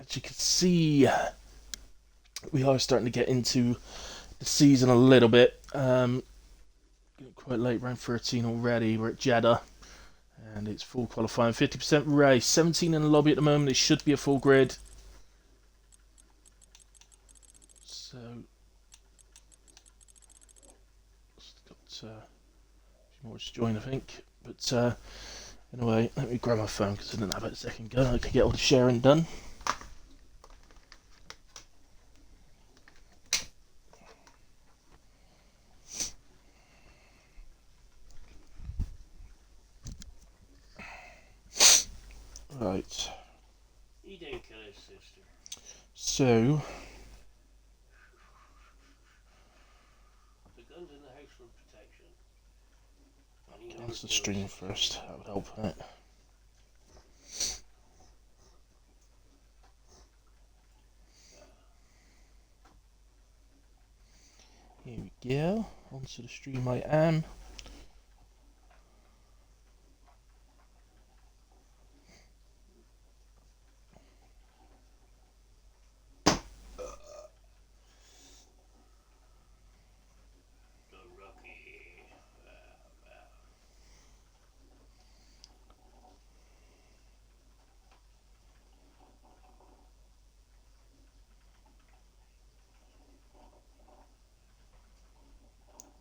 as you can see, we are starting to get into the season a little bit. Quite late, round 13 already. We're at Jeddah, and it's full qualifying, 50% race, 17 in the lobby at the moment. It should be a full grid. So, got a few more to join, I think. But anyway, let me grab my phone because I didn't have it a second ago. I can get all the sharing done. Right. He didn't kill his sister. So, The gun's in the house for protection. get onto the stream first. That would help, right? Here we go. Onto the stream I am.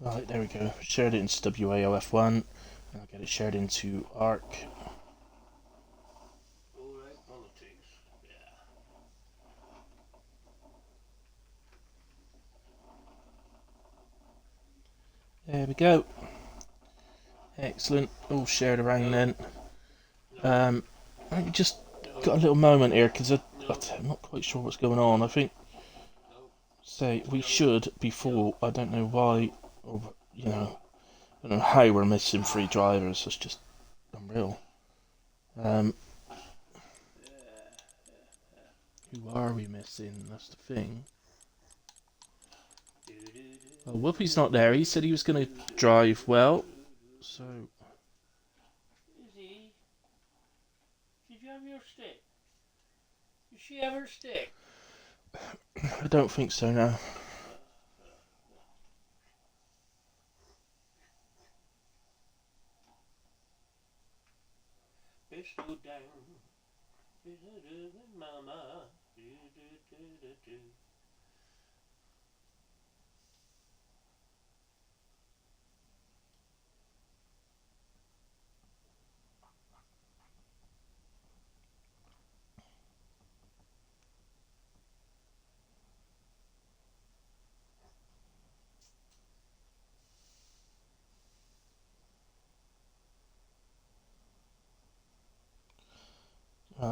Right, there we go. Shared it into WAOF1, and I'll get it shared into ARC. Alright, politics. Yeah. There we go. Excellent. All shared around then. I just got a little moment here because I'm not quite sure what's going on. I think, say, we should be full. I don't know why, or I don't know how we're missing 3 drivers. It's just unreal. Who are we missing? That's the thing. Well, Whoopi's not there. He said he was going to drive well, so. Is he? Did you have your stick? Did she have her stick? I don't think so, no. Pistol down. Mama.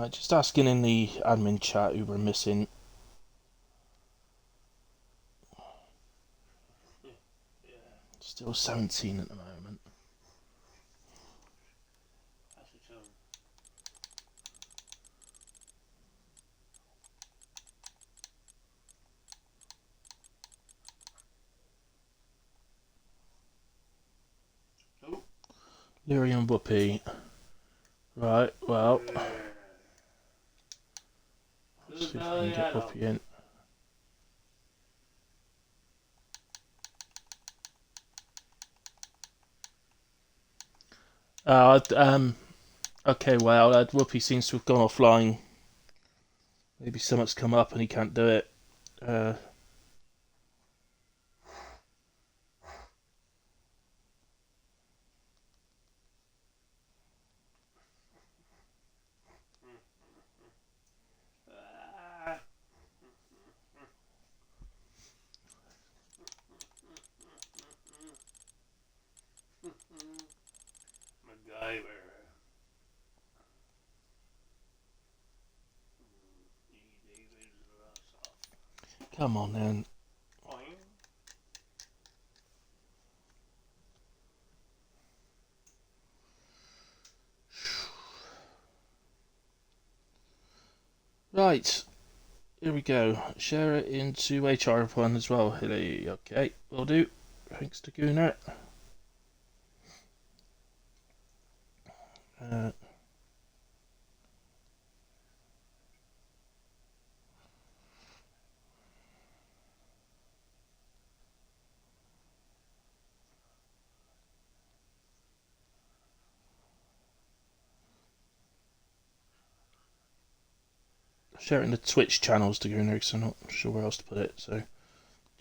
Just asking in the admin chat who we're missing. Still 17 at the moment. Leary and Whoopi. Right, well. Let's see if I can get Whoopi in. Okay, well, Whoopi seems to have gone offline. Maybe something's come up and he can't do it. MacGyver. Come on then. Right, here we go. Share it into HR1 as well, Hilly. Okay, will do. Thanks to Gunnar. sharing the Twitch channels to go in there because I'm not sure where else to put it. So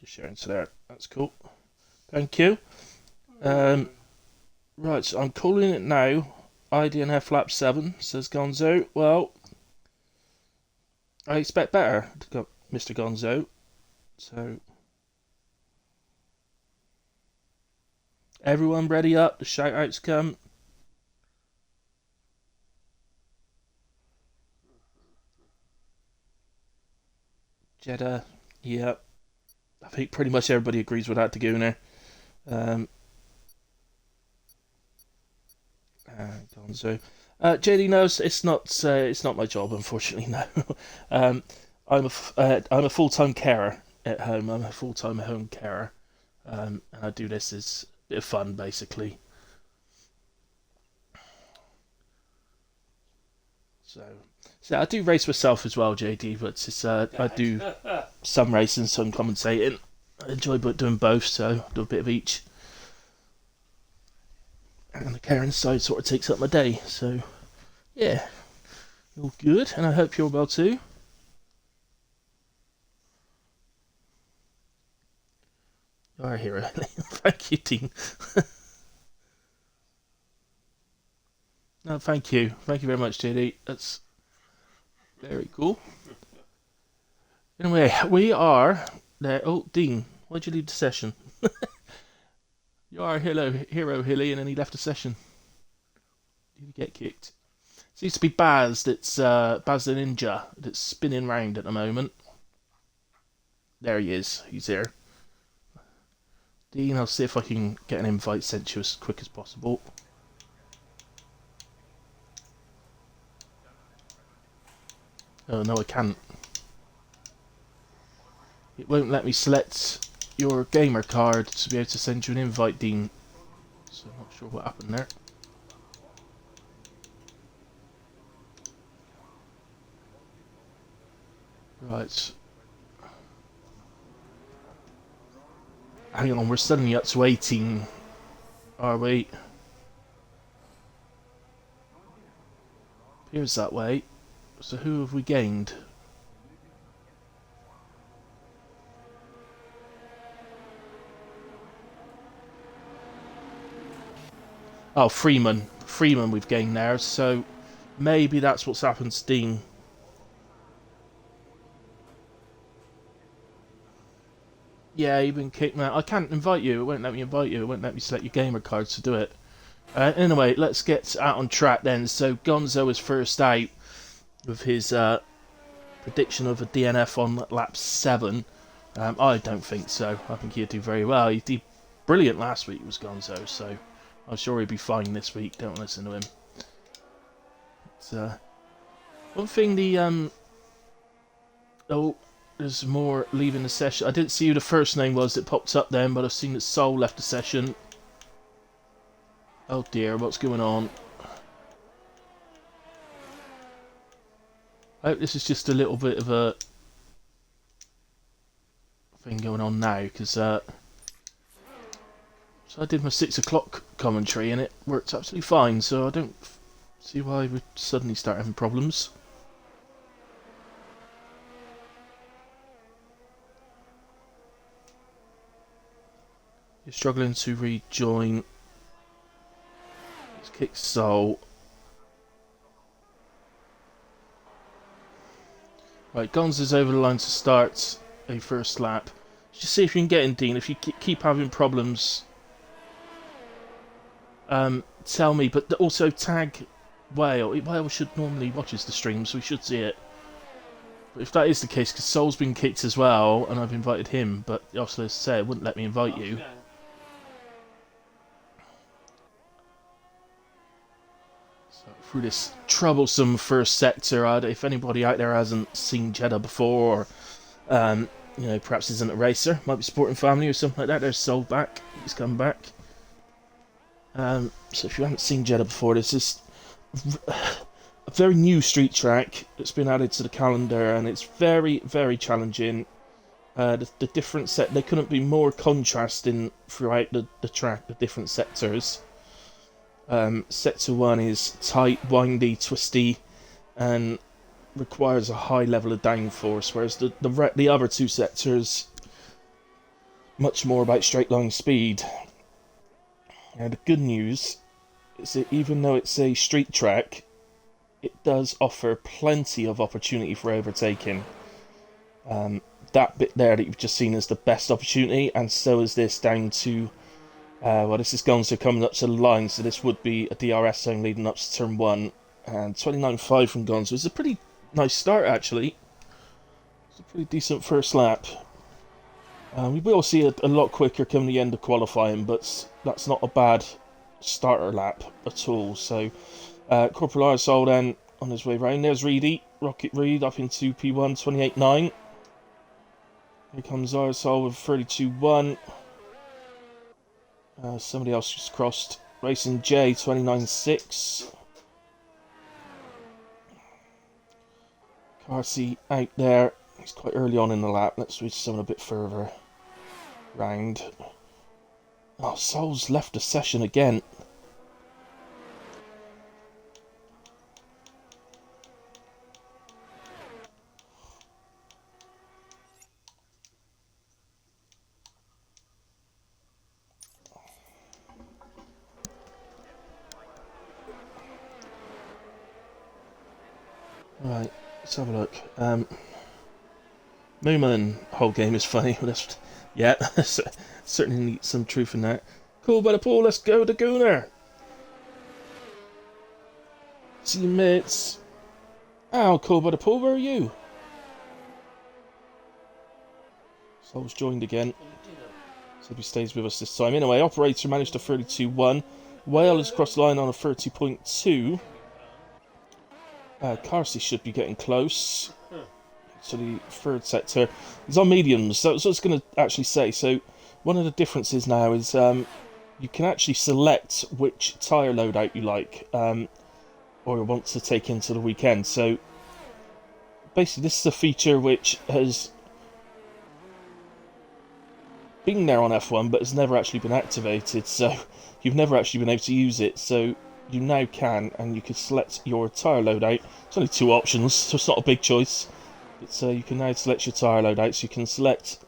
just sharing to there. That's cool. Thank you. Right, so I'm calling it now. IDNF Lap 7, says Gonzo. Well, I expect better, Mr. Gonzo. So, everyone ready up? The shout outs come. Jeddah, yep. I think pretty much everybody agrees with that, Daguna. Gonzo. JD knows it's not my job, unfortunately. No, I'm a full-time carer at home. I'm a full-time home carer, and I do this as a bit of fun, basically. So I do race myself as well, JD. But it's I do some racing, some commentating. I enjoy doing both, so I do a bit of each. And the caring side sort of takes up my day, so yeah, all good, and I hope you're well too. You're a hero. Thank you, Dean. No, thank you very much, JD. That's very cool. Anyway, we are there. Oh, Dean, why'd you leave the session? You are a hero, Hilly, and then he left the session. Did he get kicked? Seems to be Baz. That's Baz the Ninja that's spinning round at the moment. There he is. He's here. Dean, I'll see if I can get an invite sent to you as quick as possible. Oh no, I can't. It won't let me select your gamer card to be able to send you an invite, Dean. So I'm not sure what happened there. Right. Hang on, we're suddenly up to 18. Are we? Appears that way. So who have we gained? Oh, Freeman. Freeman we've gained there, so maybe that's what's happened to Dean. Yeah, you've been kicked out. I can't invite you. It won't let me invite you. It won't let me select your gamer cards to do it. Anyway, let's get out on track then. So Gonzo is first out with his prediction of a DNF on lap 7. I don't think so. I think he'll do very well. He did brilliant last week, was Gonzo, so I'm sure he'll be fine this week. Don't listen to him. But, one thing oh, there's more leaving the session. I didn't see who the first name was that popped up then, but I've seen that Soul left the session. Oh dear, what's going on? I hope this is just a little bit of a thing going on now, because so I did my 6 o'clock commentary and it worked absolutely fine, so I don't see why we suddenly start having problems. You're struggling to rejoin. Let's kick Soul. Right, Gonzo's over the line to start a first lap. Just see if you can get in, Dean. If you keep having problems, tell me. But also tag Whale. Whale should normally watches the stream, so we should see it. But if that is the case, because Soul's been kicked as well, and I've invited him, but obviously, as I say, it wouldn't let me invite you. So through this troublesome first sector, if anybody out there hasn't seen Jeddah before, or you know, perhaps isn't a racer, might be sporting family or something like that, there's Soul back. He's come back. So if you haven't seen Jeddah before, this is a very new street track that's been added to the calendar, and it's very, very challenging. The different they couldn't be more contrasting throughout the track, the different sectors. Sector 1 is tight, windy, twisty, and requires a high level of downforce, whereas the other two sectors much more about straight line speed. And the good news is that even though it's a street track, it does offer plenty of opportunity for overtaking. That bit there that you've just seen is the best opportunity, and so is this down to well, this is Gonzo coming up to the line, so this would be a DRS zone leading up to turn 1. And 29.5 from Gonzo is a pretty nice start, actually. It's a pretty decent first lap. We will see a lot quicker coming the end of qualifying, but that's not a bad starter lap at all. So, Corporal Arsol then on his way round. There's Reedy, Rocket Reed up into P1, 28.9. Here comes Arsol with 32.1. Somebody else just crossed. Racing J, 29.6. Carsey out there. He's quite early on in the lap. Let's switch someone a bit further round. Oh, Sol's left the session again. Right, let's have a look. Moomin, whole game is funny. Yeah, certainly need some truth in that. Cool by the pool, let's go to Gooner. See you, mates. Oh, cool by the pool, where are you? Sol's joined again. So he stays with us this time. Anyway, Operator managed a 32.1. Whale has crossed the line on a 30.2. Carsey should be getting close to the third sector. He's on mediums, so that's what I was going to actually say. So one of the differences now is you can actually select which tyre loadout you like or want to take into the weekend. So basically this is a feature which has been there on F1 but has never actually been activated, so you've never actually been able to use it. So you now can, and you can select your tyre loadout. It's only 2 options, so it's not a big choice. But you can now select your tyre loadout. So you can select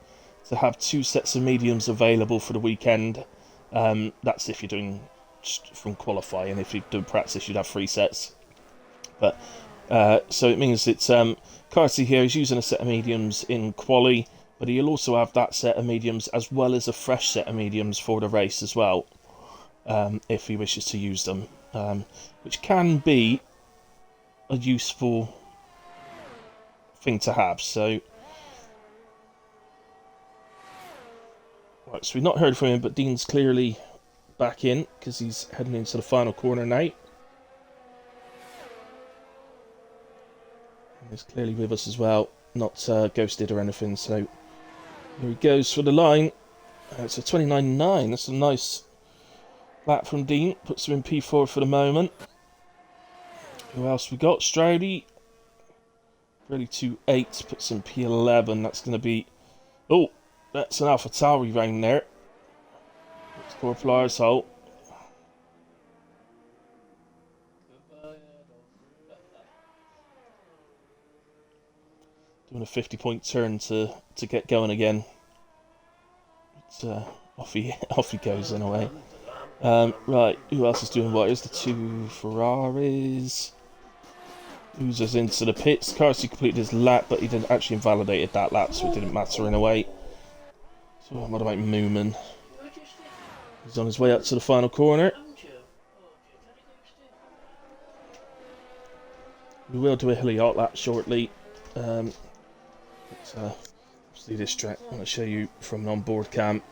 to have 2 sets of mediums available for the weekend. That's if you're doing from qualifying. If you're doing practice, you'd have 3 sets. But so it means that Carsey here is using a set of mediums in quali, but he'll also have that set of mediums as well as a fresh set of mediums for the race as well, if he wishes to use them. Which can be a useful thing to have. So, right, so we've not heard from him, but Dean's clearly back in because he's heading into the final corner now. And he's clearly with us as well, not ghosted or anything. So here he goes for the line. It's a 29.9. That's a nice lap from Dean, puts him in P4 for the moment. Who else we got? Stroudy. 32.8 puts him P11. That's going to be... Oh, that's an AlphaTauri round there. It's Corporal Arsehole. Doing a 50-point turn to get going again. But, off he goes anyway. Right, who else is doing what? Here's the 2 Ferraris. Oozes into the pits. Carsey completed his lap, but he didn't actually invalidate that lap, so it didn't matter in a way. So what about Moomin? He's on his way up to the final corner. We will do a hilly hot lap shortly. Obviously this track, I'm going to show you from an onboard cam.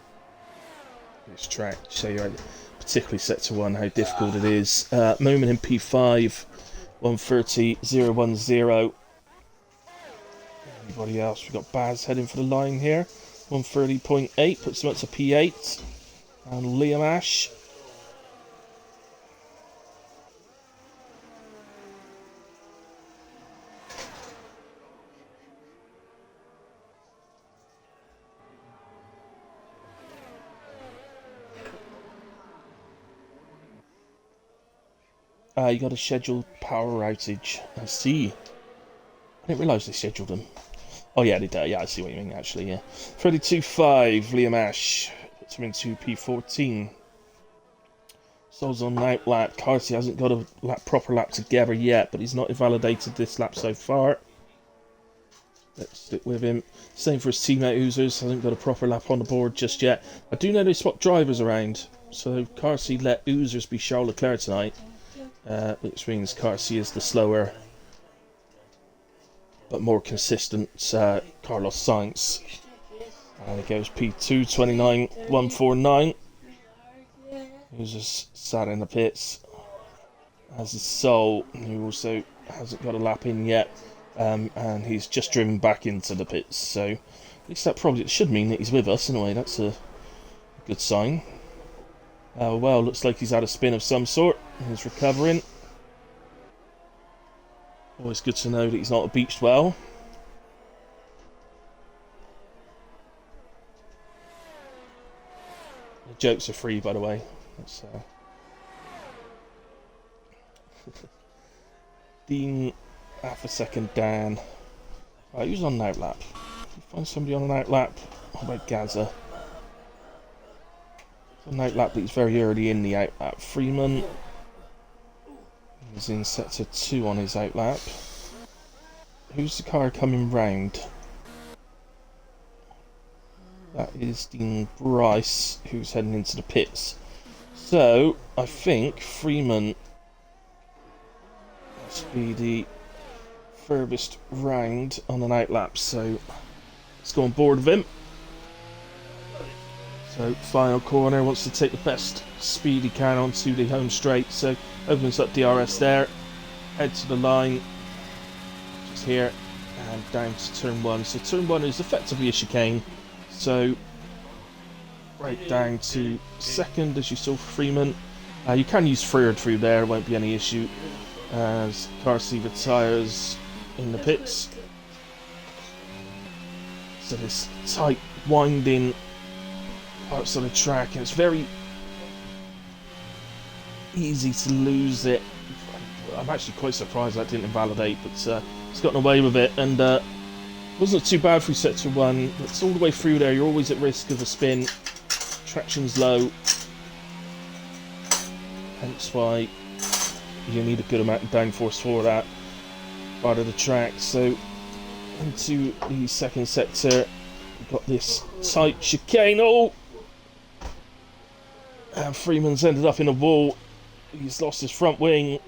This track, show you particularly Sector 1 how difficult it is. Moomin in P5, 130.010. Anybody else? We've got Baz heading for the line here. 130.8 puts him up to P8. And Liam Ash. You got a scheduled power outage. I see. I didn't realise they scheduled them. Oh yeah, they do. Yeah, I see what you mean, actually, yeah. 32.5, Liam Ash. Puts him into P14. Sol's on an outlap. Carsey hasn't got a proper lap together yet, but he's not invalidated this lap so far. Let's stick with him. Same for his teammate Oozers. Hasn't got a proper lap on the board just yet. I do know they swap drivers around. So Carsey let Oozers be Charles Leclerc tonight. Which means Carsey is the slower but more consistent Carlos Sainz. And it goes P2, 29.149. Who's just sat in the pits. As is Sol, who also hasn't got a lap in yet. And he's just driven back into the pits. So at least that probably should mean that he's with us anyway. That's a good sign. Well, looks like he's had a spin of some sort. He's recovering. Always good to know that he's not a beached well. The jokes are free, by the way. That's, Dean, half a second down. Right, who's on an outlap? Find somebody on an outlap. What about Gaza? An outlap, but he's very early in the outlap. Freeman. He's in sector 2 on his outlap. Who's the car coming round? That is Dean Bryce, who's heading into the pits. So, I think Freeman must be the furthest round on an outlap. So, let's go on board with him. So, final corner, wants to take the best speed he can onto the home straight. So, opens up DRS there, head to the line, just here, and down to turn 1. So turn 1 is effectively a chicane. So right down to second, as you saw for Freeman. You can use third through there, won't be any issue. As Carsey retires in the pits. So this tight, winding parts of the track, and it's very easy to lose it. I'm actually quite surprised that didn't invalidate, but he's gotten away with it, and wasn't too bad through sector 1. It's all the way through there, you're always at risk of a spin. Traction's low, hence why you need a good amount of downforce for that part of the track. So into the second sector, we've got this tight chicane. Oh! And Freeman's ended up in a wall. He's lost his front wing.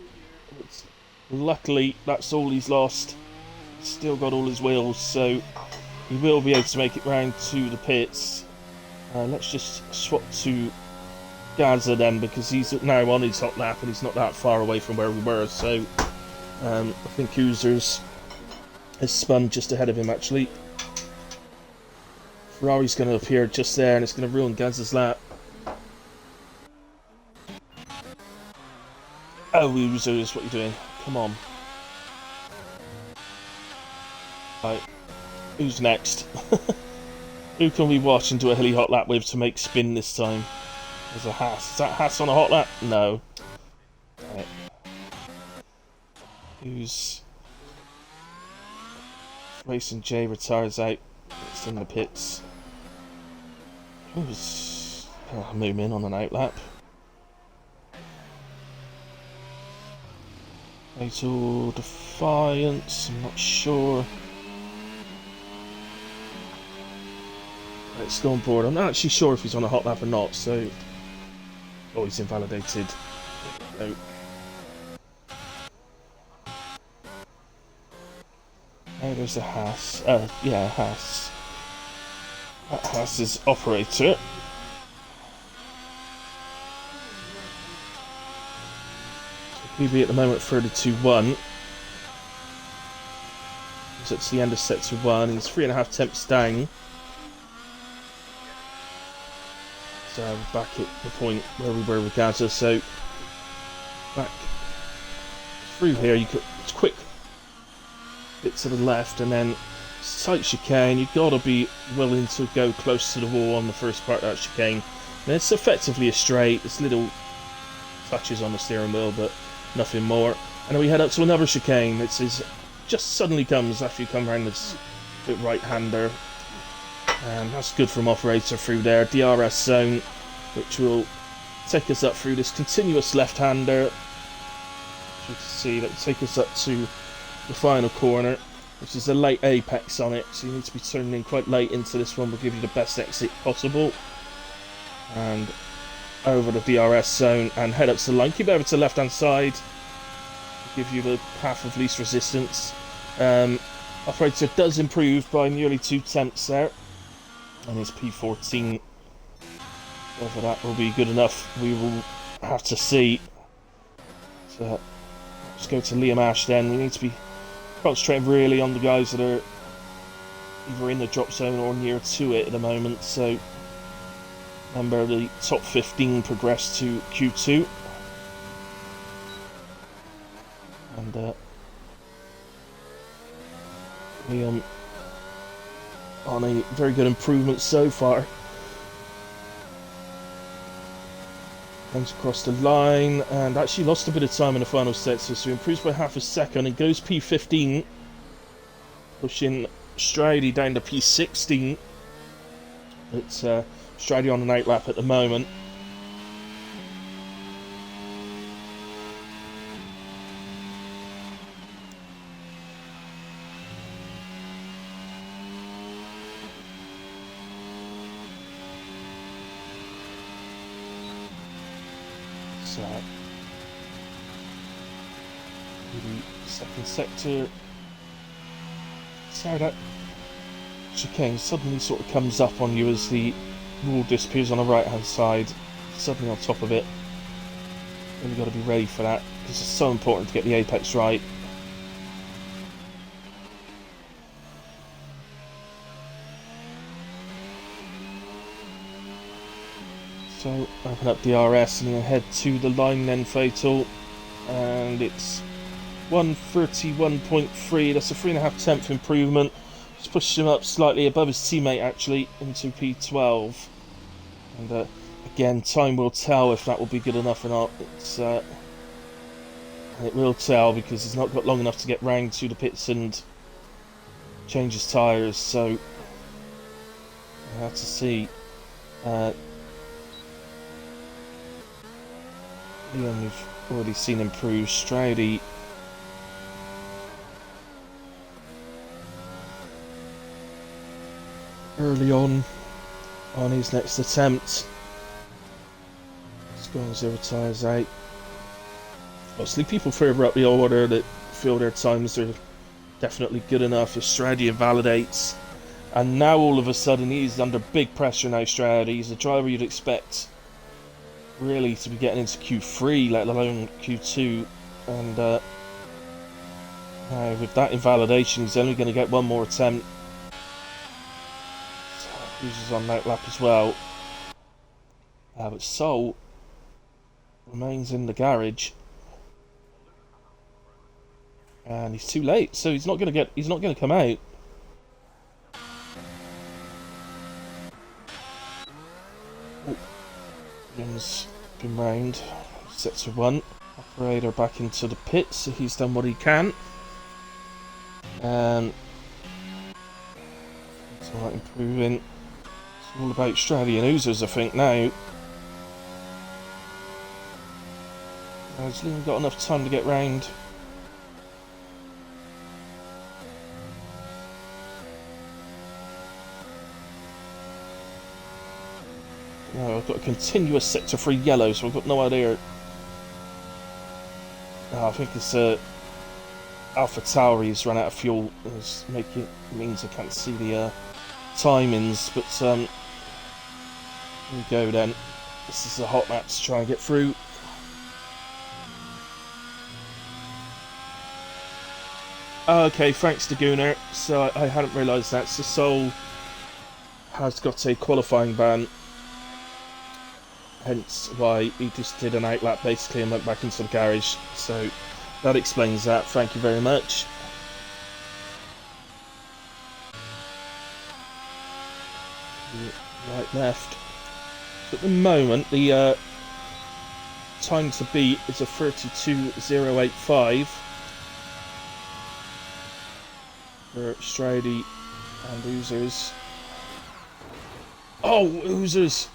Luckily, that's all he's lost. He's still got all his wheels, so he will be able to make it round to the pits. Let's just swap to Gaza then, because he's now on his hot lap and he's not that far away from where we were. So I think Oozers has spun just ahead of him actually. Ferrari's going to appear just there, and it's going to ruin Gaza's lap. Oh, Oozers, what are you doing? Come on. Right, who's next? Who can we watch and do a hilly hot lap with to make spin this time? There's a Haas. Is that Haas on a hot lap? No. Right. Who's... Racing J retires out. It's in the pits. Who's... Moomin on an outlap. Fatal Defiance, I'm not sure. Let's go on board. I'm not actually sure if he's on a hot lap or not, so... Oh, he's invalidated. No. Oh, there's a Haas. Yeah, Haas. That Haas is operator. PB at the moment 32.1. So it's the end of sector 1. He's 3.5 temps down. So we're back at the point where we were with Gaza. So back through here, you could quick bit to the left, and then tight chicane. You've got to be willing to go close to the wall on the first part of that chicane. And it's effectively a straight. There's little touches on the steering wheel, but nothing more. And then we head up to another chicane. It's his just suddenly comes after you come around this bit right-hander. And that's good from operator through there. DRS zone, which will take us up through this continuous left-hander. As you can see, that will take us up to the final corner, which is a late apex on it, so you need to be turning in quite late into this one. Will give you the best exit possible. And over the DRS zone and head up to the line. Keep over to the left-hand side. Give you the path of least resistance. Operator does improve by nearly 2 tenths there. And his P14. Whether that will be good enough, we will have to see. So let's go to Liam Ash then. We need to be concentrating really on the guys that are either in the drop zone or near to it at the moment. So remember, the top 15 progress to Q2. And Liam on a very good improvement so far. Comes across the line and actually lost a bit of time in the final sector, so he improves by half a second and goes P15, pushing Stridey down to P16. It's Stridey on the night lap at the moment. So, the second sector. So that chicane suddenly sort of comes up on you as the wall disappears on the right hand side, suddenly on top of it. And you've got to be ready for that, because it's so important to get the apex right. So open up DRS and then head to the line then, Fatal, and it's 131.3. That's a 3.5 tenth improvement. Just pushed him up slightly above his teammate actually into P12. And again, time will tell if that will be good enough or not. It will tell, because he's not got long enough to get round to the pits and change his tyres. So I have to see. Liam, we've already seen improve. Stridey early on his next attempt. Let's go on 0 tyres out. Obviously, people further up the order that feel their times are definitely good enough. If Stridey invalidates, and now all of a sudden he's under big pressure now. Stridey, he's a driver you'd expect really to be getting into Q3, let alone Q2, and with that invalidation he's only going to get one more attempt. So, uses on that lap as well, but Sol remains in the garage, and he's too late, so he's not going to come out. Liam's been round, set to 1. Operator back into the pits, so he's done what he can. It's alright, improving. It's all about Straddy and Oozers, I think, now. Has Liam got enough time to get round? No, I've got a continuous sector 3 yellow, so I've got no idea. Oh, I think it's Alpha Tauri's run out of fuel. It's means I can't see the timings, but here we go then. This is a hot map to try and get through. Okay, thanks to Gunnar. So I hadn't realised that. So Sol has got a qualifying ban. Hence why he just did an outlap basically and went back into the garage. So that explains that. Thank you very much. Right, left. So at the moment, the time to beat is a 32.085. for Stridey and Oozers. Oh, Oozers!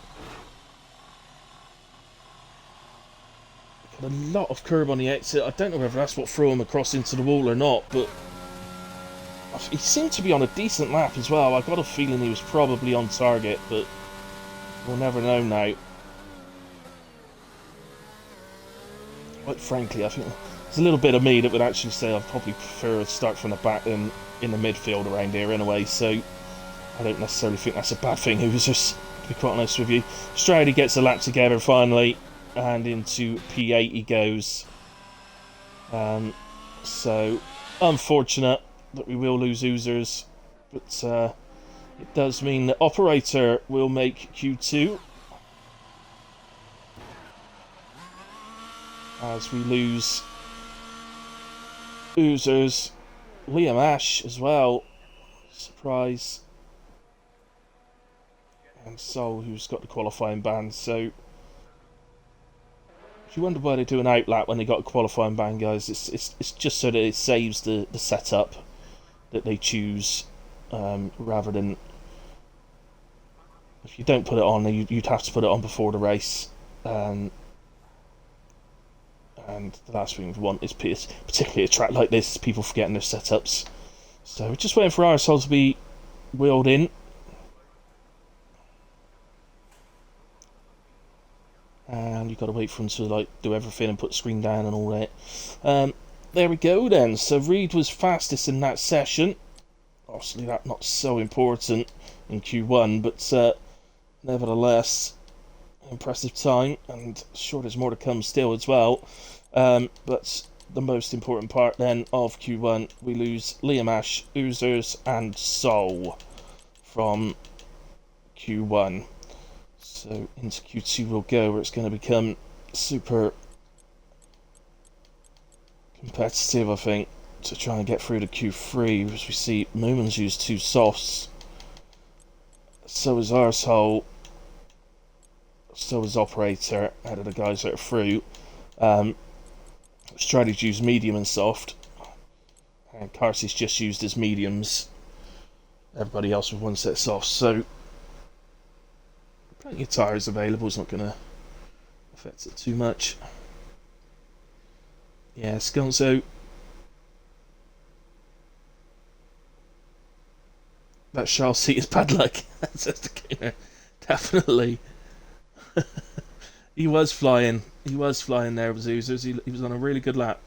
Got a lot of curb on the exit. I don't know whether that's what threw him across into the wall or not, but he seemed to be on a decent lap as well. I got a feeling he was probably on target, but we'll never know now. Quite frankly, I think there's a little bit of me that would actually say I'd probably prefer to start from the back than in the midfield around here anyway, so I don't necessarily think that's a bad thing, Hoosers, to be quite honest with you. Stridey gets a lap together finally, and into P8 he goes. So, unfortunate that we will lose Oozers, but it does mean the operator will make Q2. As we lose Oozers, Liam Ash as well, surprise, and Sol, who's got the qualifying ban. So if you wonder why they do an outlap when they got a qualifying ban, guys, it's just so that it saves the setup that they choose, rather than if you don't put it on, you'd have to put it on before the race. And the last thing we want is, particularly a track like this, people forgetting their setups. So we're just waiting for ourselves to be wheeled in. And you've got to wait for them to do everything and put the screen down and all that. There we go then. So Reed was fastest in that session. Obviously that's not so important in Q1, but nevertheless, impressive time, and sure there's more to come still as well. But the most important part then of Q1, we lose Liam Ash, Oozers and Sol from Q1. So into Q2 we'll go, where it's going to become super competitive, I think, to try and get through to Q3, as we see Moomin's used 2 softs. So is Arsehole. So is Operator, out of the guys that are through. Stridey's used medium and soft, and Carsey's just used his mediums. Everybody else with 1 set of softs, so plenty of tyres available. It's not going to affect it too much. Yeah, Sconzo. That Charles seat is bad luck. That's just a gainer. Definitely. He was flying. He was flying there with Oozers. He was on a really good lap.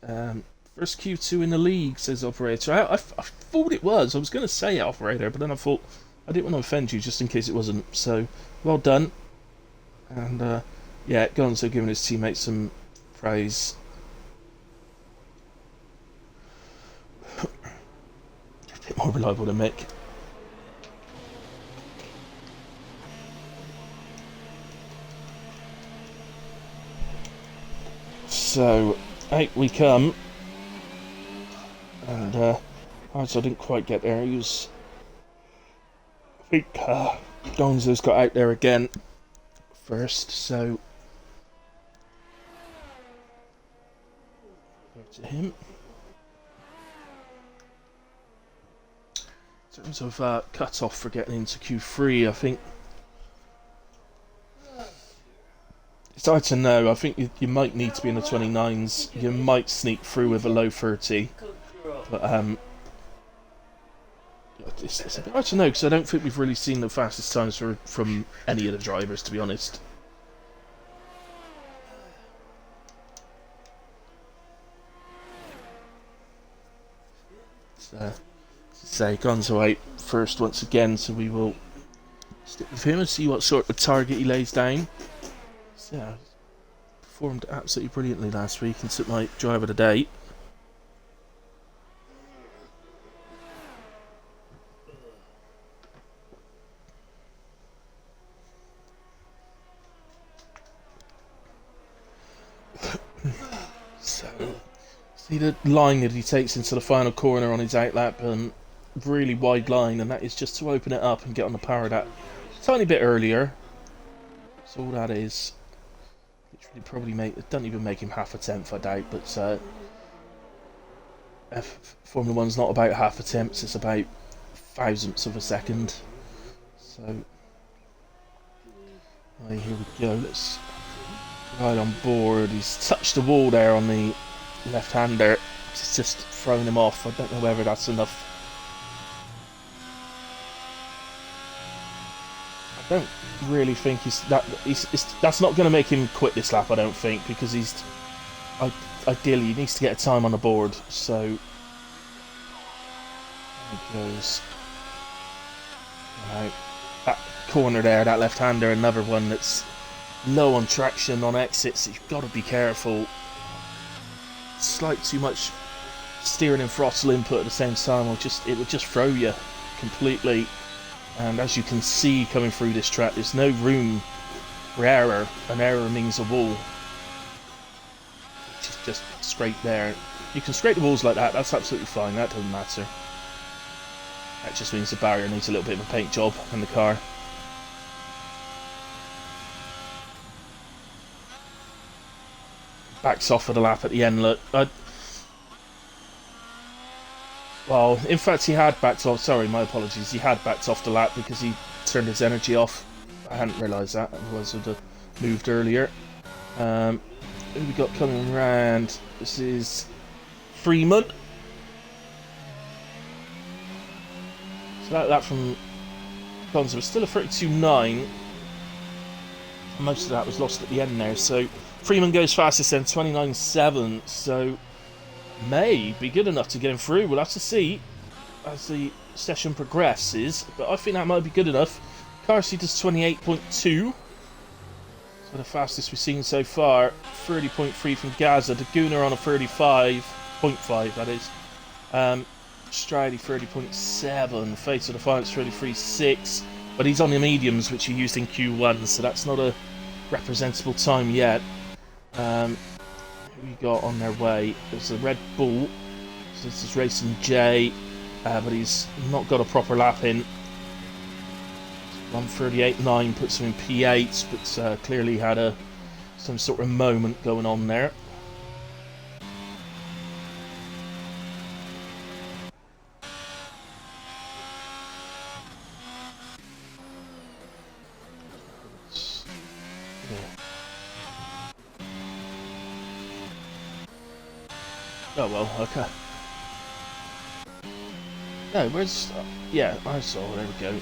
First Q2 in the league, says Operator. I thought it was. I was going to say Operator, but then I thought I didn't want to offend you just in case it wasn't. So, well done. And, yeah, Gonzo giving his teammates some praise. A bit more reliable than Mick. So, out we come. And, Hartzell didn't quite get there. He was... I think, Gonzo's got out there again first, so... Back to him. In terms of cut-off for getting into Q3, I think... It's hard to know. I think you might need to be in the 29s. You might sneak through with a low 30. But it's a bit hard to know, because I don't think we've really seen the fastest times from any of the drivers, to be honest. So, say Gonzo out first once again, so we will stick with him and see what sort of target he lays down. So, yeah, performed absolutely brilliantly last week and took my driver of the day. So, see the line that he takes into the final corner on his outlap, and really wide line, and that is just to open it up and get on the power that tiny bit earlier. That's all that is. Literally probably it doesn't even make him half a tenth, I doubt, but Formula One's not about half attempts, it's about thousandths of a second. So, right, here we go. Let's ride on board. He's touched the wall there on the left-hander. It's just throwing him off. I don't know whether that's enough. I don't really think that's not going to make him quit this lap. I don't think, because ideally he needs to get a time on the board. So there he goes. Right, that corner there, that left-hander, another one that's low on traction on exits. You've got to be careful. Slight too much steering and throttle input at the same time, it would just throw you completely. And as you can see coming through this track, there's no room for error. An error means a wall, which is just straight there. You can scrape the walls like that, that's absolutely fine, that doesn't matter. That just means the barrier needs a little bit of a paint job in the car. Backs off for the lap at the end, look. Well, in fact, he had backed off. Sorry, my apologies. He had backed off the lap because he turned his energy off. I hadn't realised that. Otherwise, I would have moved earlier. Who we got coming around? This is Freeman. So that from Gonzo was still a 32.9. Most of that was lost at the end there. So Freeman goes fastest then, 29.7. So may be good enough to get him through. We'll have to see as the session progresses, but I think that might be good enough. Carsey does 28.2, so the fastest we've seen so far. 30.3 from Gaza, Daguna on a 35.5, that is. Stridey 30.7, Face of Defiance 33.6, but he's on the mediums, which he used in Q1, so that's not a representable time yet. We got on their way. There's a Red Bull. So this is Racing J, but he's not got a proper lap in. 138.9 puts him in P8, but clearly had some sort of moment going on there. Oh well, okay. No, where's... yeah, I saw, there we go.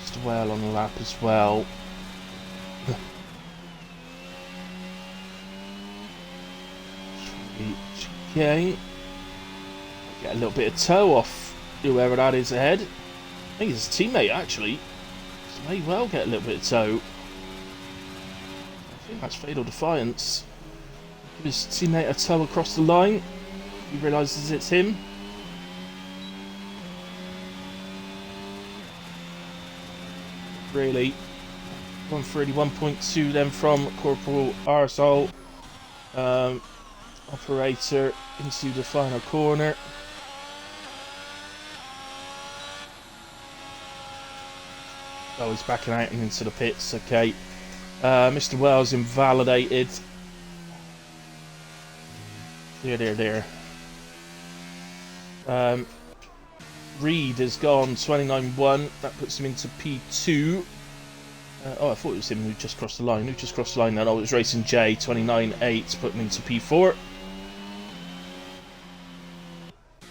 Just well on the lap as well. Okay. Get a little bit of toe off whoever that is ahead. I think it's a teammate actually. So may well get a little bit of toe. I think that's Fatal Defiance. Give his teammate a toe across the line. He realises it's him. Really. 131.2 then from Corporal Arsehole. Operator into the final corner. Oh, he's backing out and into the pits. Okay. Mr. Wells invalidated. There. Reed has gone 29.1. That puts him into P2. Oh, I thought it was him who just crossed the line. Who just crossed the line then? Oh, it was Racing J, 29.8, put him into P4.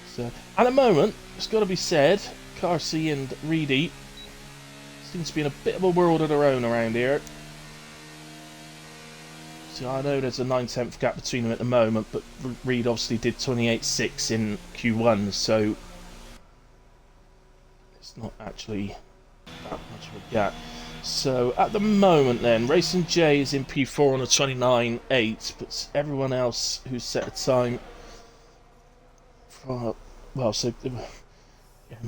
So, at the moment, it's got to be said, Carsey and Reedy seem to be in a bit of a world of their own around here. So I know there's a 9/10 gap between them at the moment, but Reed obviously did 28.6 in Q1, so it's not actually that much of a gap. So at the moment then, Racing J is in P4 on a 29.8, but everyone else who's set a time for, well, so everyone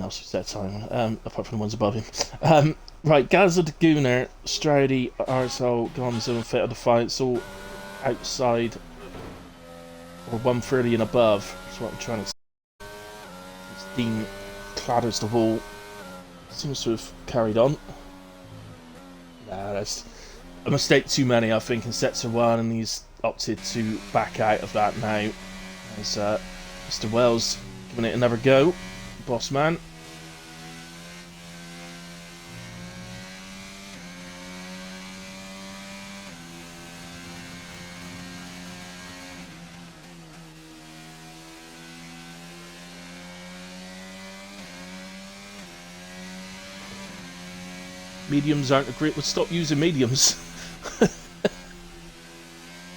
else who's set a time, apart from the ones above him. Right, Gaza, Daguna, Stroudy, Arsehole, Gonzo and Fatal Defiance all outside or 130 and above. That's what I'm trying to say. This Dean clatters the wall. Seems to have carried on. Nah, a mistake too many, I think, in sector 1, and he's opted to back out of that now. As Mr. Wells giving it another go. Boss man. Mediums aren't a great... Well, stop using mediums.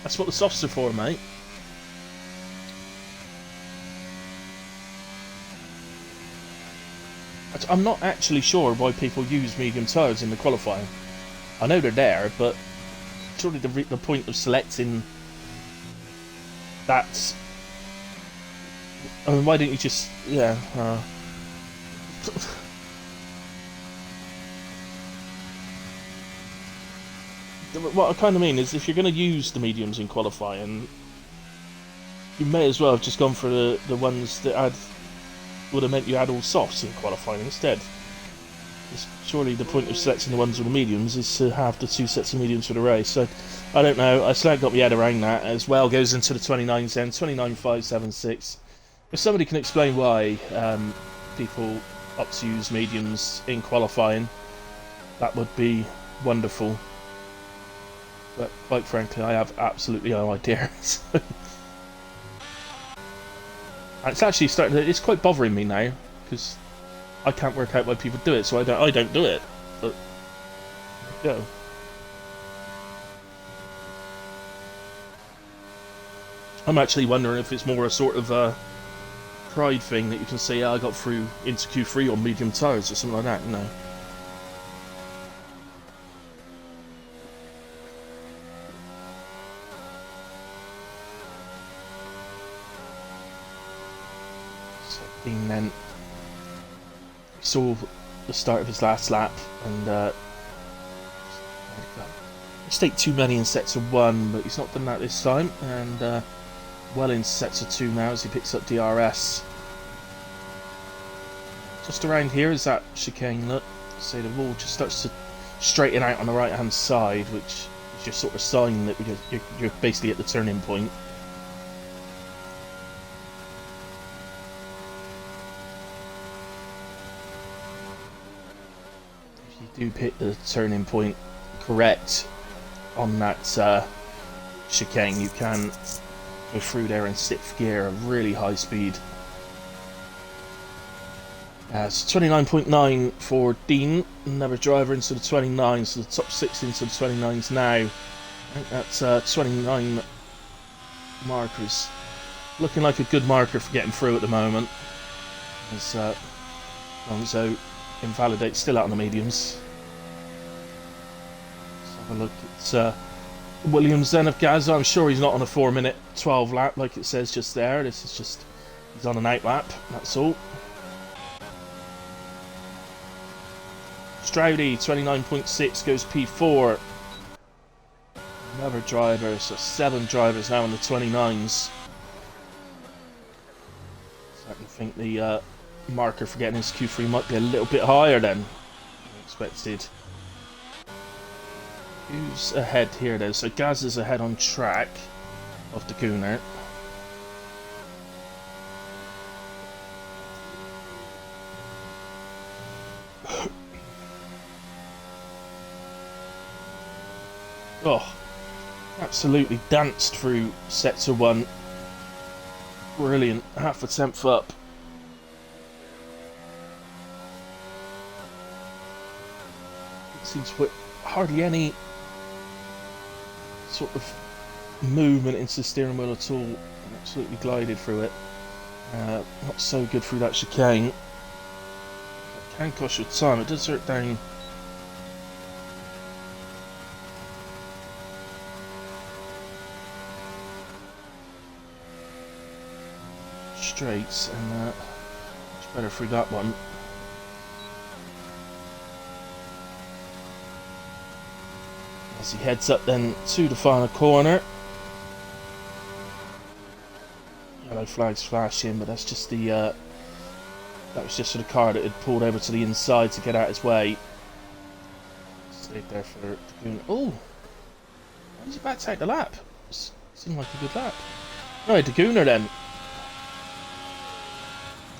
That's what the softs are for, mate. I'm not actually sure why people use medium tyres in the qualifying. I know they're there, but surely the point of selecting that... I mean, why didn't you just... Yeah, what I kind of mean is, if you're going to use the mediums in qualifying, you may as well have just gone for the ones that would have meant you had all softs in qualifying instead. Surely the point of selecting the ones with the mediums is to have the 2 sets of mediums for the race. So, I don't know, I still haven't got my head around that. As well goes into the 29s then, 29.576. If somebody can explain why people opt to use mediums in qualifying, that would be wonderful. But quite frankly, I have absolutely no idea. And it's actually it's quite bothering me now, because I can't work out why people do it, so I don't do it. But there you go. I'm actually wondering if it's more a sort of pride thing that you can say, I got through into Q3 on medium tyres or something like that, you know. Then we saw the start of his last lap, and mistake too many in sector 1, but he's not done that this time, and well into sector 2 now as he picks up DRS. Just around here is that chicane, look, so the wall just starts to straighten out on the right hand side, which is your sort of sign that you're basically at the turning point. Do pick the turning point correct on that chicane, you can go through there in 6th gear at really high speed. It's 29.9 for Dean, another driver into the 29s, so the top 6 into the 29s now. I think that's 29 markers. Looking like a good marker for getting through at the moment. As Lonzo invalidates, still out on the mediums. Let's have a look at Williams then of Gaza. I'm sure he's not on a 4-minute 12 lap like it says just there. This is just, he's on an 8 lap, that's all. Stroudy, 29.6, goes P4. Another driver, so 7 drivers now on the 29s. So I can think the marker for getting his Q3 might be a little bit higher than expected. Who's ahead here though? So Gaz is ahead on track of the Gooner. Oh, absolutely danced through sector 1. Brilliant, half a tenth up. It seems to put hardly any sort of movement into the steering wheel at all. Absolutely glided through it. Not so good through that chicane. It can cost you time. It does hurt down. Straights, and much better through that one. As he heads up then to the final corner. Yellow flags flashing, but that's just the that was just for the car that had pulled over to the inside to get out his way. Stayed there for the Gooner. Oh, He's about to take the lap. Seemed like a good lap. Right, Daguna then.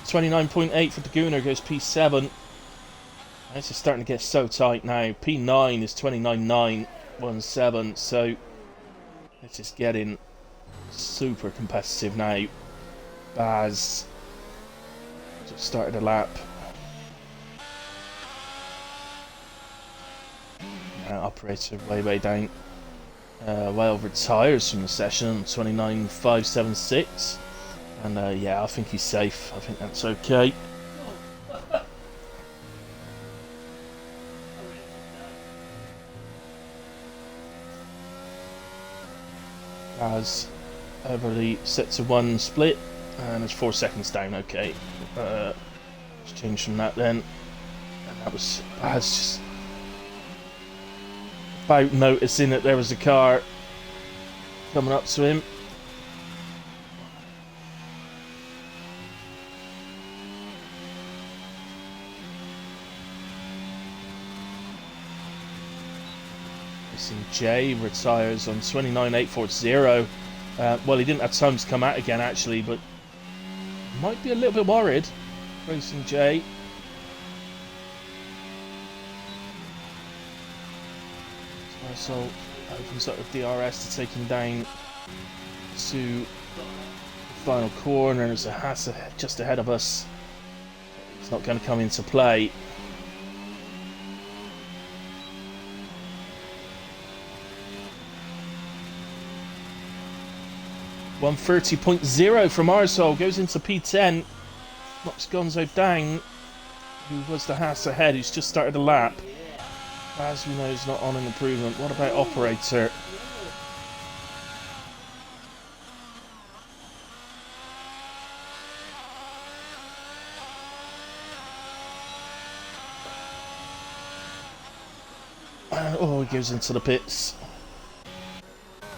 29.8 for Daguna, goes P7. This is starting to get so tight now. P9 is 29.917, so this is getting super competitive now. Baz just started a lap. Operator way down. Well retires from the session, 29.576. And yeah, I think he's safe. I think that's okay. As Everly set to 1 split, and it's 4 seconds down. Okay, let's change from that then. And that was just about noticing that there was a car coming up to him. Jay retires on 29.840. Well, he didn't have time to come out again, actually, but might be a little bit worried. Racing Jay. So opens up with DRS to take him down to the final corner. There's a Haas just ahead of us. It's not going to come into play. 130.0 from Arsehole goes into P10. Knocks Gonzo down, who was the Haas ahead, who's just started a lap. As we know, is not on an improvement. What about Operator? Oh, he goes into the pits.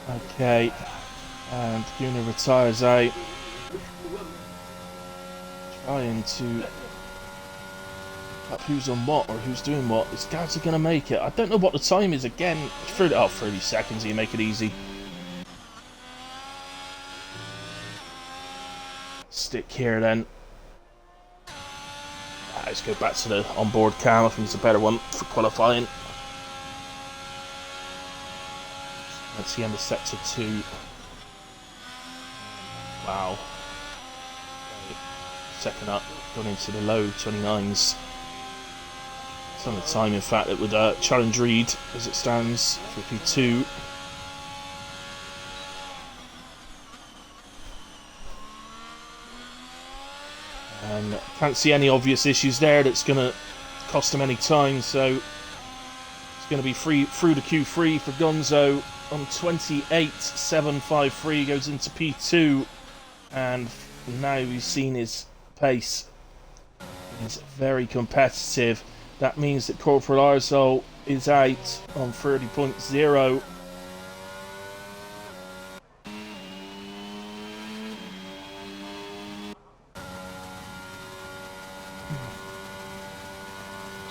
Okay. And Guna retires out. Trying to up who's on what or who's doing what. Is Gazza going to make it? I don't know what the time is again. 30 seconds, you make it easy. Stick here then. Let's go back to the onboard cam. I think it's a better one for qualifying. Let's see, end of sector 2. Wow. Second up, gone into the low 29s. It's on the time, in fact, that would challenge Reed as it stands for P2. And can't see any obvious issues there that's going to cost him any time, so it's going to be free through the Q3 for Gonzo on 28.753, goes into P2. And now we've seen his pace. He's very competitive. That means that Corporal Arsehole is out on 30.0.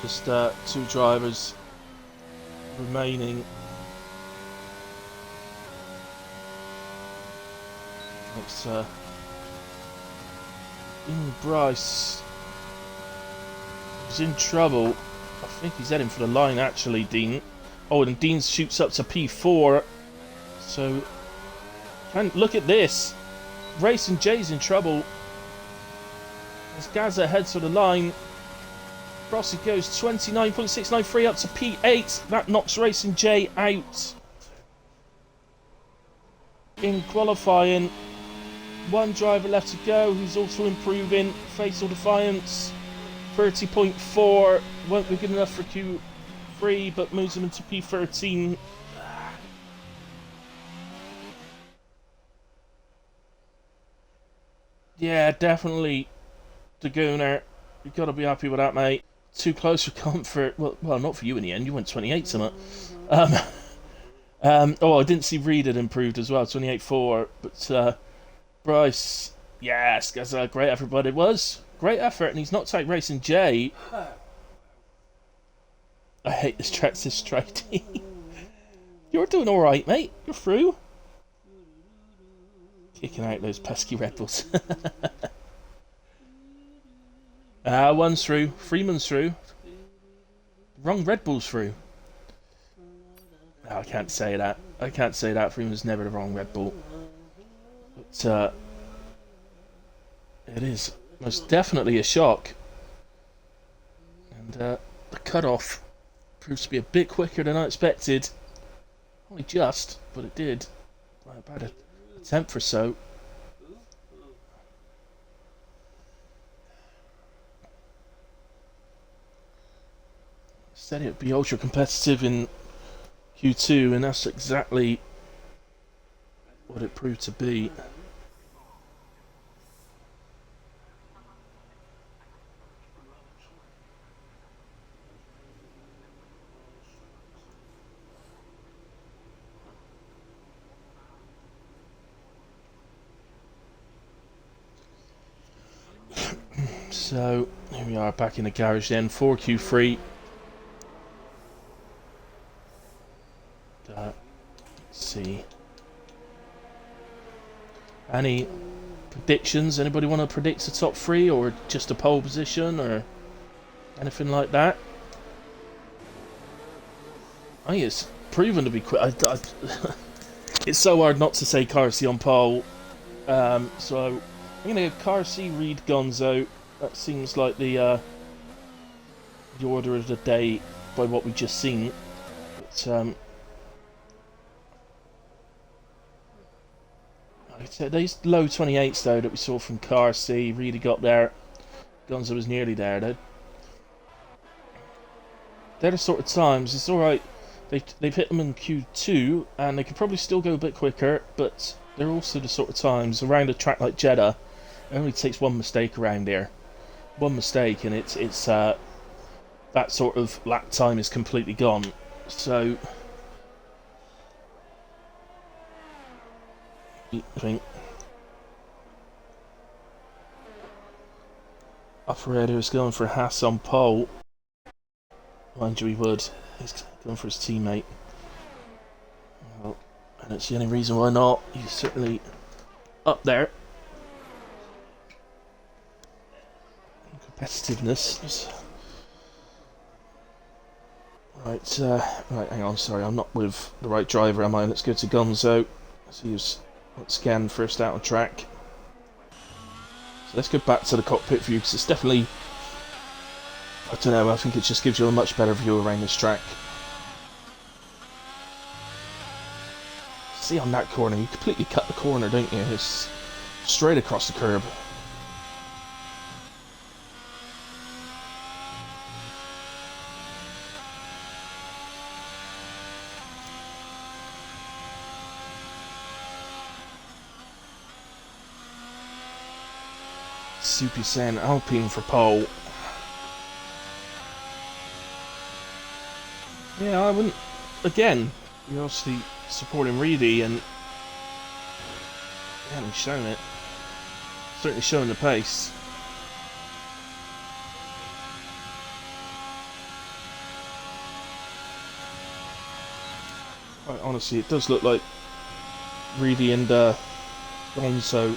Just 2 drivers remaining. It's in Bryce. He's in trouble. I think he's heading for the line, actually, Dean. Oh, and Dean shoots up to P4. So, and look at this. Racing Jay's in trouble. As Gaza heads for the line, Rossi goes 29.693 up to P8. That knocks Racing Jay out. In qualifying, 1 driver left to go, who's also improving. Fatal Defiance, 30.4. Won't be good enough for Q3, but moves him into P13. Yeah, definitely. Daguna, you've got to be happy with that, mate. Too close for comfort. Well, not for you in the end. You went 28 something. Oh, I didn't see Reed had improved as well, 28.4. But Bryce, yes, that's a great effort, but it was great effort, and he's knocked out Racing J. I hate this track, this straight. You're doing alright, mate. You're through. Kicking out those pesky Red Bulls. One's through. Freeman's through. Wrong Red Bull's through. Oh, I can't say that. I can't say that. Freeman's never the wrong Red Bull. But, it is most definitely a shock. And, the cut-off proves to be a bit quicker than I expected. Only just, but it did. About a tenth or so. Said it'd be ultra competitive in Q2, and that's exactly what it proved to be. So here we are back in the garage then, 4Q3. Let's see. Any predictions? Anybody want to predict the top three, or just a pole position, or anything like that? I think it's proven to be quick. It's so hard not to say Car C on pole. So I'm gonna go Car C, Reed, Gonzo. That seems like the order of the day by what we've just seen. But like I said, these low 28s though that we saw from Car C really got there. Gonzo was nearly there. They're the sort of times. It's all right. They've hit them in Q2, and they could probably still go a bit quicker. But they're also the sort of times around a track like Jeddah. It only takes one mistake around there. One mistake, and it's that sort of lap time is completely gone. So I think Operator is going for Haas on pole. Mind you, he would. He's going for his teammate. Well, I don't see any reason why not. He's certainly up there. Competitiveness. Right, right, hang on, sorry, I'm not with the right driver, am I? Let's go to Gonzo. So he was once again first out on track. So let's go back to the cockpit view, because it's definitely, I don't know, I think it just gives you a much better view around this track. See on that corner, you completely cut the corner, don't you? It's straight across the curb. Super Saiyan Alpine for pole. Yeah, I wouldn't. Again, you're obviously supporting Reedy, and he hasn't shown it. Certainly showing the pace. Quite honestly, it does look like Reedy and Gonzo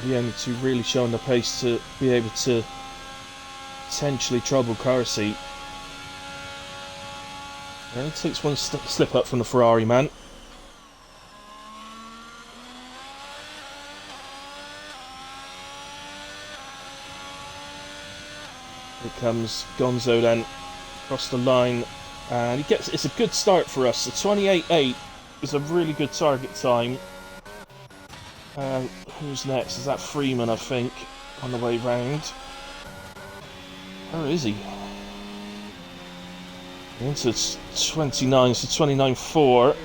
are the only two really showing the pace to be able to potentially trouble car seat. It only takes one slip up from the Ferrari man. Here comes Gonzo then across the line, and he gets. It's a good start for us. The 28.8 is a really good target time. Who's next? Is that Freeman, I think, on the way round? Where is he? Into 29, so 29.4.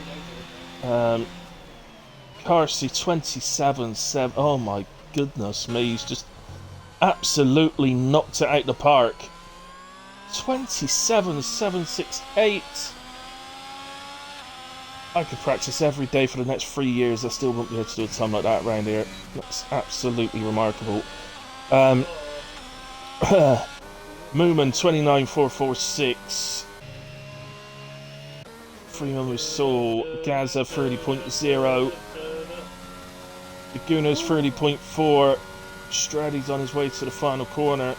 Carsey 27.7. Oh my goodness me, he's just absolutely knocked it out the park. 27.768. I could practice every day for the next 3 years. I still won't be able to do a time like that around here. That's absolutely remarkable. Mooman 29.446. Freeman with Saul. Gaza 30.0. Laguna's 30.4. Straddy's on his way to the final corner.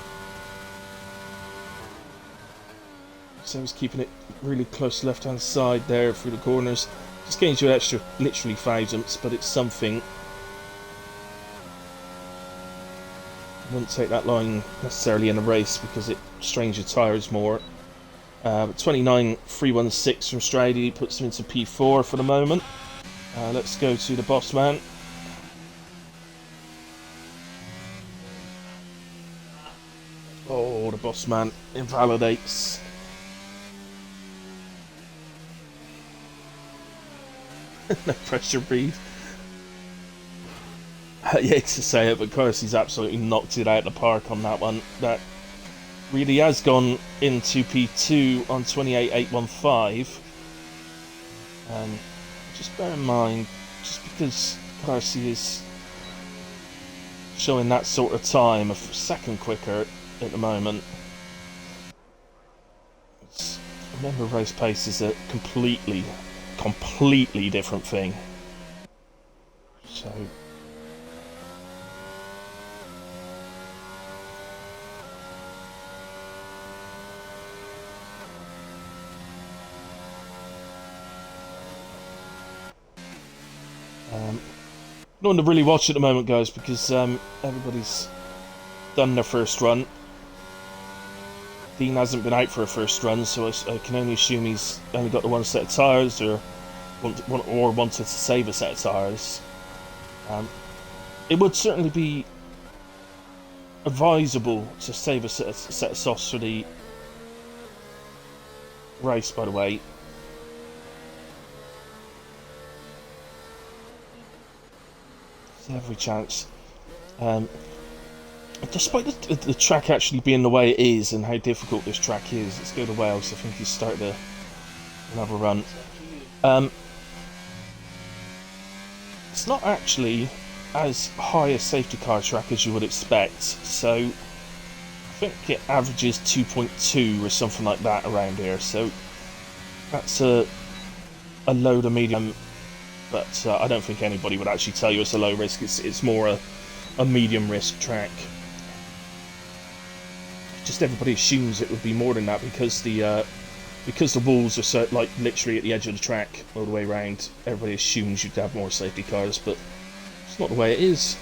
So he's keeping it really close left hand side there through the corners. Just getting you an extra literally thousandths, but it's something. Wouldn't take that line necessarily in a race because it strains your tyres more. 29.316 from Strady puts him into P4 for the moment. Let's go to the boss man. Oh, the boss man invalidates. No pressure breathe. I hate to say it, but Carsey's absolutely knocked it out of the park on that one. That really has gone into P2 on 28.815. Just bear in mind, just because Carsey is showing that sort of time, a second quicker at the moment. Remember, race pace is a completely different thing. So. No one to really watch at the moment, guys, because everybody's done their first run. Dean hasn't been out for a first run, so I can only assume he's only got the one set of tyres, or wanted to save a set of tyres. It would certainly be advisable to save a set of softs for the race, by the way. Every chance. Despite the track actually being the way it is and how difficult this track is, let's go to Wales. I think he's started another run. It's not actually as high a safety car track as you would expect, so I think it averages 2.2 or something like that around here, so that's a low to medium. But I don't think anybody would actually tell you it's a low risk. It's more a medium risk track. Just everybody assumes it would be more than that because the walls are so, like, literally at the edge of the track all the way around. Everybody assumes you'd have more safety cars, but it's not the way it is.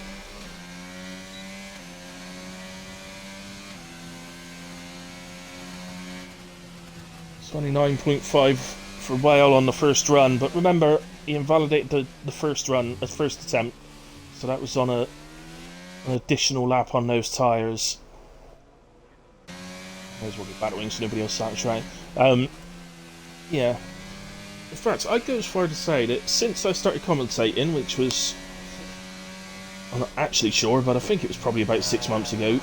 It's 29.5 for Whale on the first run, but remember, he invalidated the first run, the first attempt, so that was on an additional lap on those tyres. May as well get back wings so nobody else starts trying. Yeah. In fact, I'd go as far to say that since I started commentating, which was, I'm not actually sure, but I think it was probably about 6 months ago,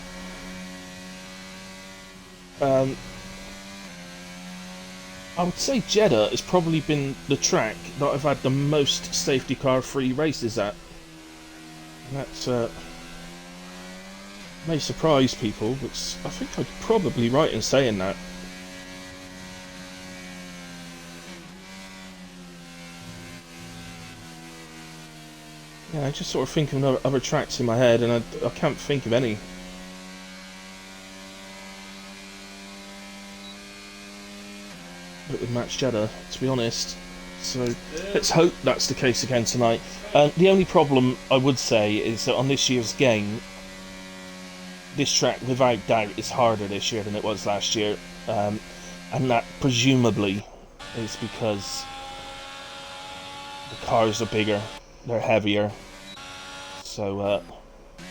I would say Jeddah has probably been the track that I've had the most safety car free races at. And that may surprise people, but I think I'm probably right in saying that. Yeah, I just sort of think of other tracks in my head, and I can't think of any. That would match Jeddah, to be honest. So let's hope that's the case again tonight. The only problem I would say is that on this year's game, this track without doubt is harder this year than it was last year, and that presumably is because the cars are bigger, they're heavier, so it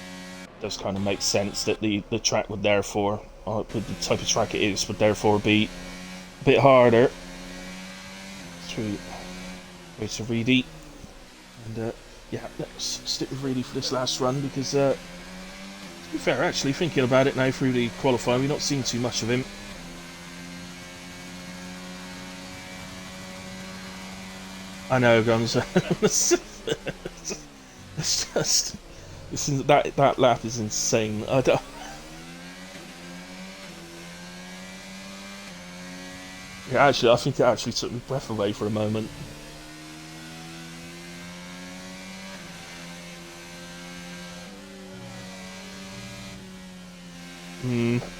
does kind of make sense that the track would therefore, or the type of track it is, would therefore be a bit harder. Through way to Reedy, and yeah, let's stick with Reedy for this last run because to be fair, actually thinking about it now through the qualifying, we've not seen too much of him. I know, Guns. It's just that lap is insane. I don't. Yeah, actually, I think it actually took my breath away for a moment.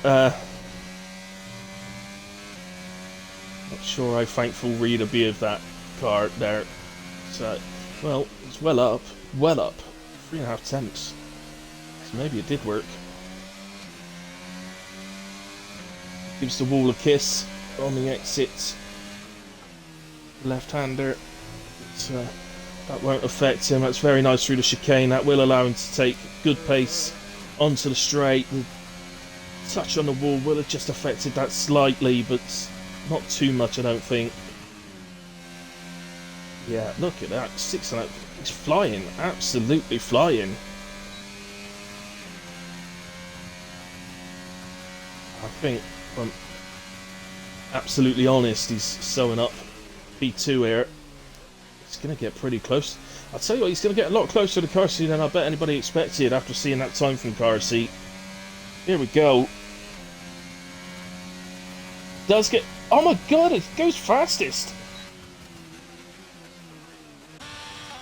Not sure how thankful Reed would be of that car there. So, well, it's well up. 3.5 tenths. So maybe it did work. Gives the wall a kiss on the exit. Left-hander. That won't affect him. That's very nice through the chicane. That will allow him to take good pace onto the straight. The touch on the wall will have just affected that slightly, but not too much, I don't think. Yeah, look at that. 6.5. He's flying. Absolutely flying. I think, if I'm absolutely honest, he's sewing up P2 here. He's going to get pretty close. I'll tell you what, he's going to get a lot closer to car seat than I bet anybody expected after seeing that time from car seat. Here we go. Does get... Oh my god, it goes fastest!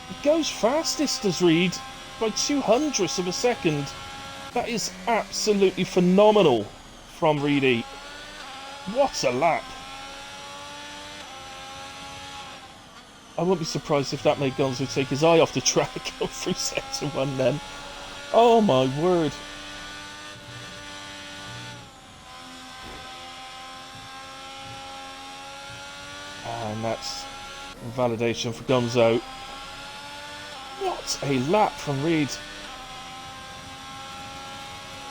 It goes fastest as Reed by 0.02 of a second. That is absolutely phenomenal from Reedy. What a lap! I wouldn't be surprised if that made Gonzo take his eye off the track go through sector 1 then. Oh my word. And that's validation for Gonzo. What a lap from Reed.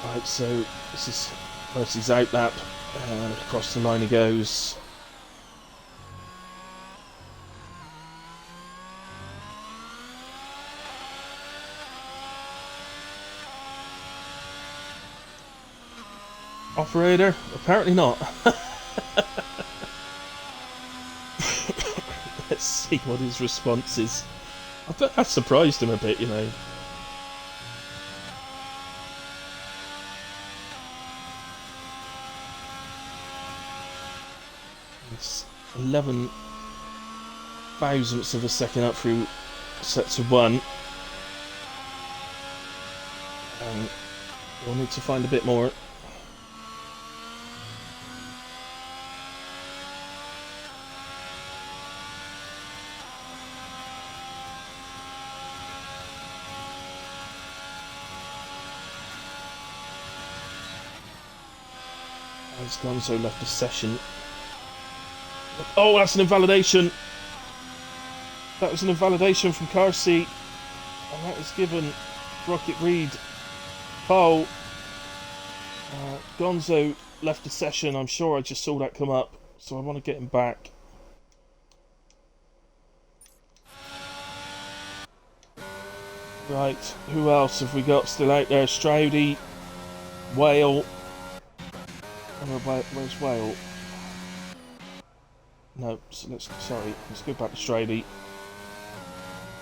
Right, so this is Mercy's out lap, and across the line he goes. Operator? Apparently not. Let's see what his response is. I bet that surprised him a bit, you know. It's 11 thousandths of a second up through sector 1. And we'll need to find a bit more. As Gonzo left the session. Oh, that's an invalidation! That was an invalidation from car seat. And that has given Rocket Reed pole. Gonzo left the session. I'm sure I just saw that come up. So I want to get him back. Right, who else have we got still out there? Stroudy, Whale. Where's Whale? No, so let's go back to Stroudy.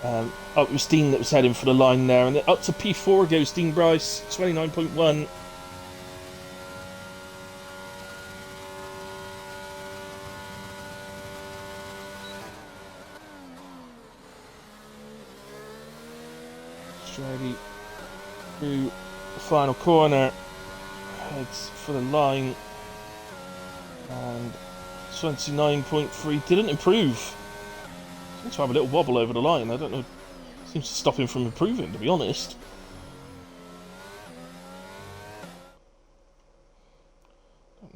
Oh, it was Dean that was heading for the line there, and up to P4 goes Dean Bryce, 29.1. Stroudy through the final corner, heads for the line, and 29.3 didn't improve. Seems to have a little wobble over the line. I don't know. Seems to stop him from improving, to be honest.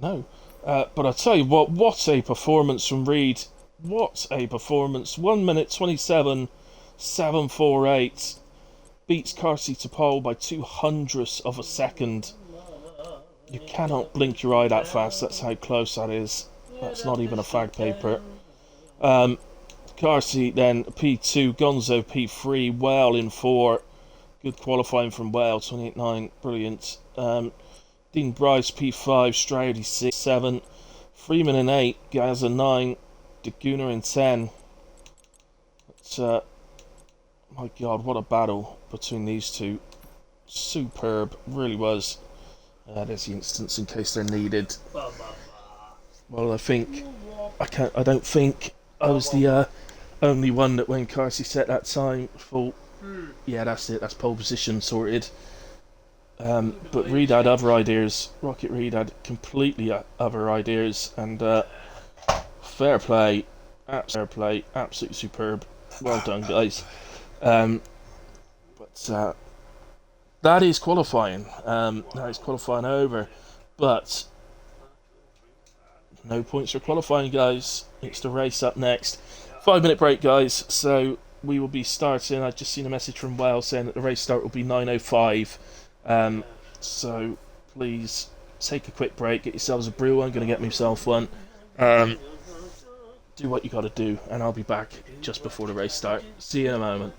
No. But I tell you what a performance from Reed. What a performance. 1 minute 27.748. Beats Carsey to pole by 0.02 of a second. You cannot blink your eye that fast. That's how close that is. That's not even a fag paper. Carsey then P2, Gonzo P3, Whale in 4. Good qualifying from Whale, 28.9, brilliant. Dean Bryce P5, Stroudy 6, 7, Freeman in 8, Gaza 9, Daguna in 10. But, my God, what a battle between these two. Superb, really was. There's the instance in case they're needed. Well, I think I don't think I was the only one that when Carsey set that time thought, yeah, that's it, that's pole position sorted. But Reed had other ideas. Rocket Reed had completely other ideas, and fair play, absolutely superb. Well done, guys. But that is qualifying. That is qualifying over, but no points for qualifying, guys. It's the race up next. 5 minute break, guys. So we will be starting. I've just seen a message from Wales saying that the race start will be 9:05. So please take a quick break, get yourselves a brew. I'm going to get myself one. Do what you got to do, and I'll be back just before the race start. See you in a moment.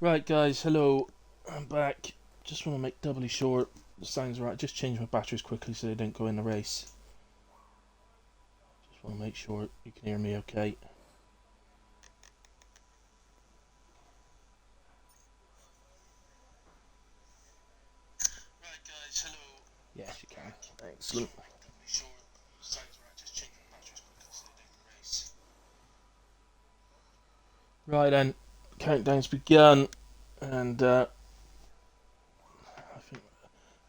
Right, guys, hello. I'm back. Just want to make doubly sure the sound's right. Just change my batteries quickly so they don't go in the race. Just want to make sure you can hear me okay. Right, guys, hello. Yes, you can. Excellent. Doubly sure the sound's right. Just change my batteries quickly so they don't race. Right then, countdown's begun, and I think,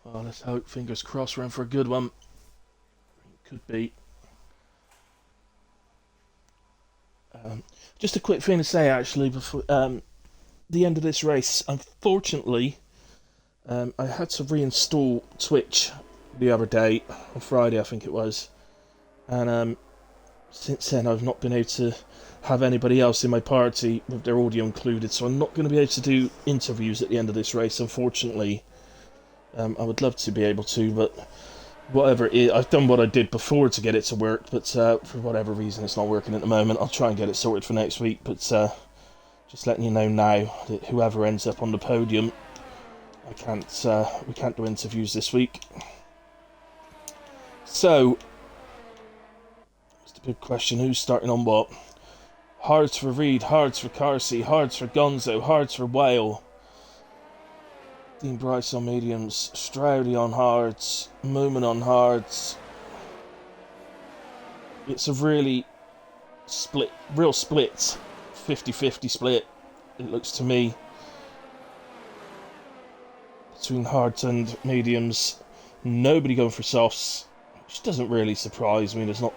well, let's hope, fingers crossed, we're in for a good one. Could be. Just a quick thing to say, actually, before the end of this race. Unfortunately, I had to reinstall Twitch the other day, on Friday, I think it was, and since then I've not been able to have anybody else in my party with their audio included, so I'm not going to be able to do interviews at the end of this race, unfortunately. I would love to be able to, but whatever it is, I've done what I did before to get it to work, but for whatever reason it's not working at the moment. I'll try and get it sorted for next week, but just letting you know now that whoever ends up on the podium, we can't do interviews this week. So, it's the big question, who's starting on what? Hards for Reed, hards for Carsey, hards for Gonzo, hards for Whale. Dean Bryce on mediums, Stroudy on hards, Moomin on hards. It's a real split, 50-50 split, it looks to me, between hards and mediums. Nobody going for softs, which doesn't really surprise me. There's not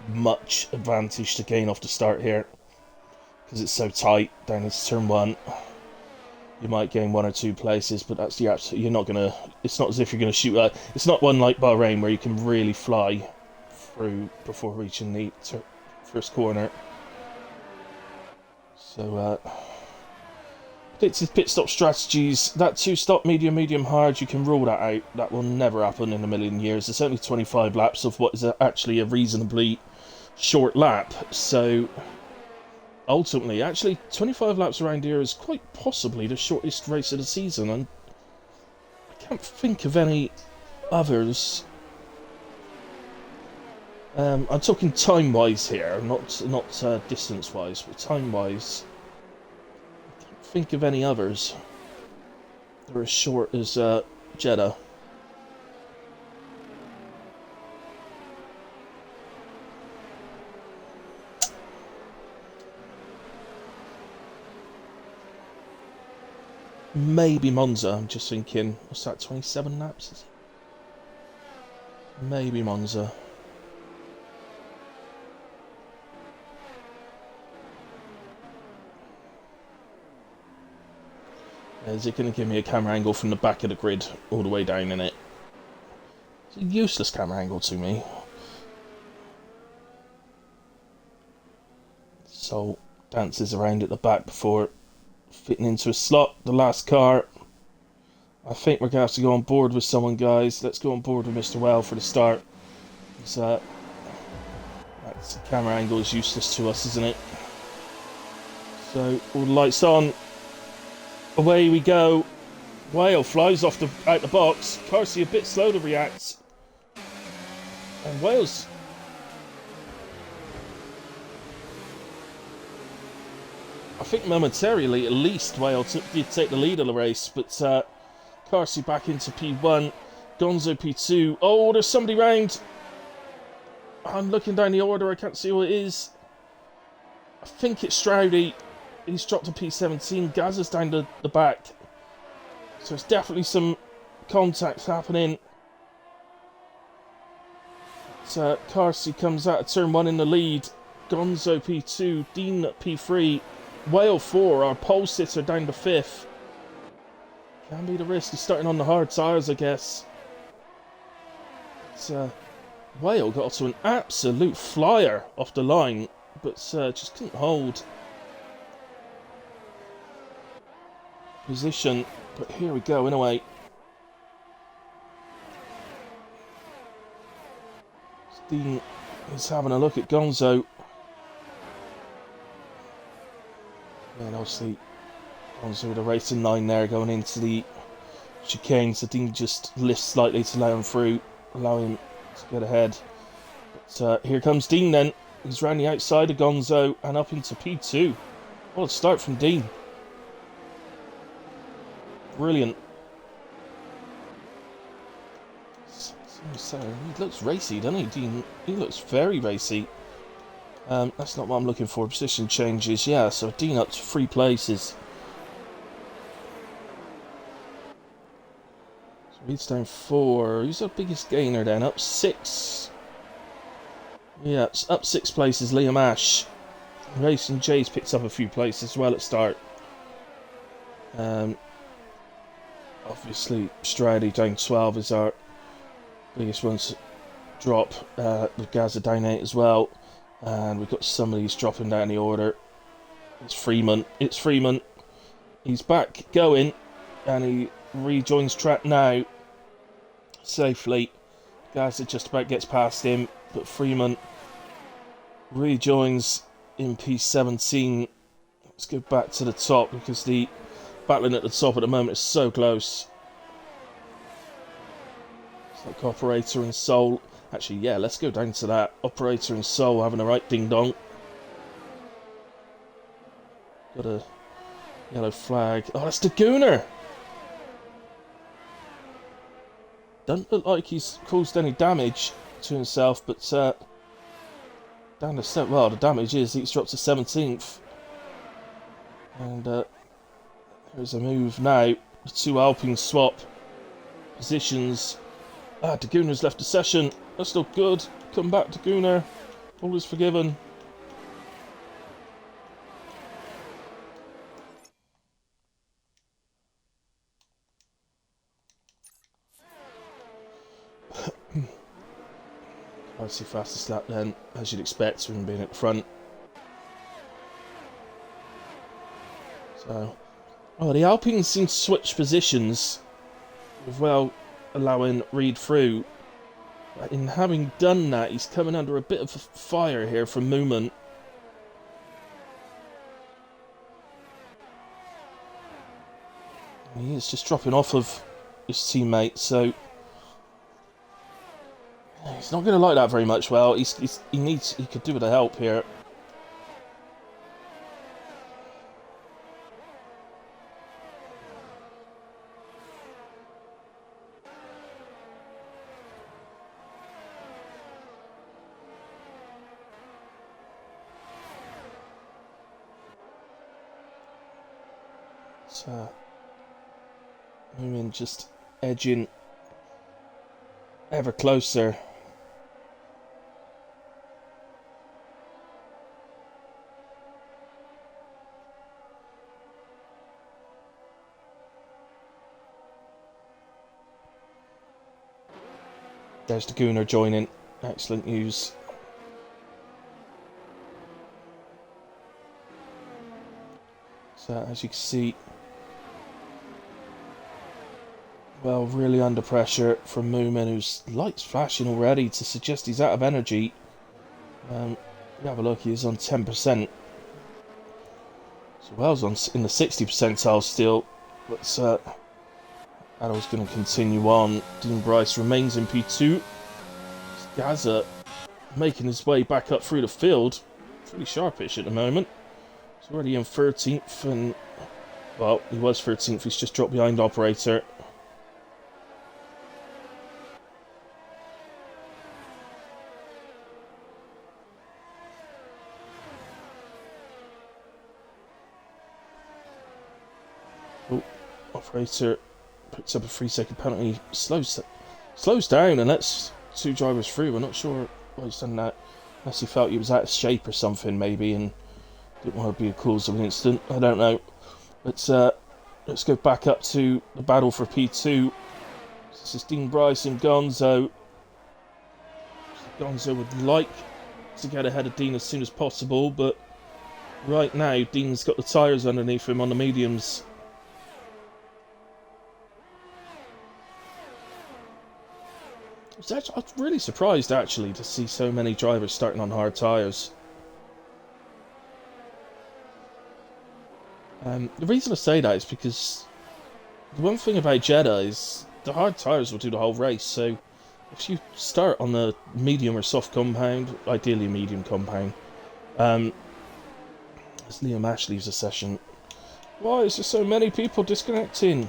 much advantage to gain off the start here, because it's so tight down into turn one. You might gain one or two places, but that's you're not gonna. It's not as if you're gonna shoot. It's not one like Bahrain where you can really fly through before reaching the first corner. So, pit stop strategies. That 2-stop medium hard, you can rule that out. That will never happen in a million years. It's only 25 laps of what is actually a reasonably short lap. So, ultimately, actually, 25 laps around here is quite possibly the shortest race of the season, and I can't think of any others. I'm talking time-wise here, not distance-wise, but time-wise. I can't think of any others that are as short as Jeddah. Maybe Monza, I'm just thinking, what's that, 27 laps? Is it? Maybe Monza. Is it going to give me a camera angle from the back of the grid all the way down in it? It's a useless camera angle to me. So, dances around at the back before fitting into a slot. The last car. I think we're going to have to go on board with someone, guys. Let's go on board with Mr. Well for the start. That camera angle is useless to us, isn't it? So, all the lights on. Away we go. Whale flies out the box. Carsey a bit slow to react. And Wales. I think momentarily, at least, Whale did take the lead of the race, but Carsey back into P1, Gonzo P2. Oh, there's somebody round. I'm looking down the order, I can't see who it is. I think it's Stroudy. He's dropped to P17. Gazza's down the back. So there's definitely some contacts happening. So Carsey comes out of turn 1 in the lead. Gonzo P2, Dean P3. Whale 4, our pole sitter, down to 5th. Can be the risk. He's starting on the hard tyres, I guess. But, Whale got to an absolute flyer off the line, but just couldn't hold position. But here we go, anyway. Dean is having a look at Gonzo. And obviously, Gonzo with a racing line there going into the chicane, so Dean just lifts slightly to allow him through, allow him to get ahead. But here comes Dean then. He's round the outside of Gonzo and up into P2. What a start from Dean. Brilliant. So he looks racy, doesn't he, Dean? He looks very racy. That's not what I'm looking for. Position changes, yeah. So Dean up to 3 places. So Reed's down 4. Who's the biggest gainer then? Up 6. Yeah, it's up 6 places. Liam Ash. Racing J's picks up a few places as well at start. Obviously, Straddy down 12 is our biggest one to drop, with Gaza down 8 as well. And we've got some of these dropping down the order. It's Freeman. He's back going, and he rejoins track now safely. Gaza just about gets past him, but Freeman rejoins in P17. Let's go back to the top because the battling at the top at the moment is so close. It's like Operator and Soul. Actually, yeah, let's go down to that. Operator and Soul having a right ding-dong. Got a yellow flag. Oh, that's the Gooner! Doesn't look like he's caused any damage to himself, but down to well, the damage is he's dropped to 17th. And here's a move now. The 2 Alpine swap positions. Daguna's left the session. That's not good. Come back, Daguna. All is forgiven. Obviously fastest lap then, as you'd expect from being at the front. So, the Alpines seem to switch positions, with well allowing Reed through. But in having done that, he's coming under a bit of fire here from Moomin. He is just dropping off of his teammate, so he's not going to like that very much. Well, he could do with the help here. So, Moomin just edging ever closer. There's the Gooner joining. Excellent news. So, as you can see, well, really under pressure from Moomin, whose lights flashing already to suggest he's out of energy. You have a look, he is on 10%. So Wells in the 60 percentile still, but Adol's going to continue on. Dean Bryce remains in P2. Gaza making his way back up through the field. Pretty sharpish at the moment. He's already in 13th, and well, he was 13th. He's just dropped behind Operator. Operator picks up a 3-second penalty, slows down and lets 2 drivers through. I'm not sure why he's done that, unless he felt he was out of shape or something maybe and didn't want to be a cause of an incident. I don't know. But let's go back up to the battle for P2. This is Dean Bryce and Gonzo. Gonzo would like to get ahead of Dean as soon as possible, but right now Dean's got the tyres underneath him on the mediums. I was really surprised actually to see so many drivers starting on hard tyres. The reason I say that is because the one thing about Jeddah is the hard tyres will do the whole race, so if you start on the medium or soft compound, ideally medium compound, as Liam Ash leaves the session, why is there so many people disconnecting?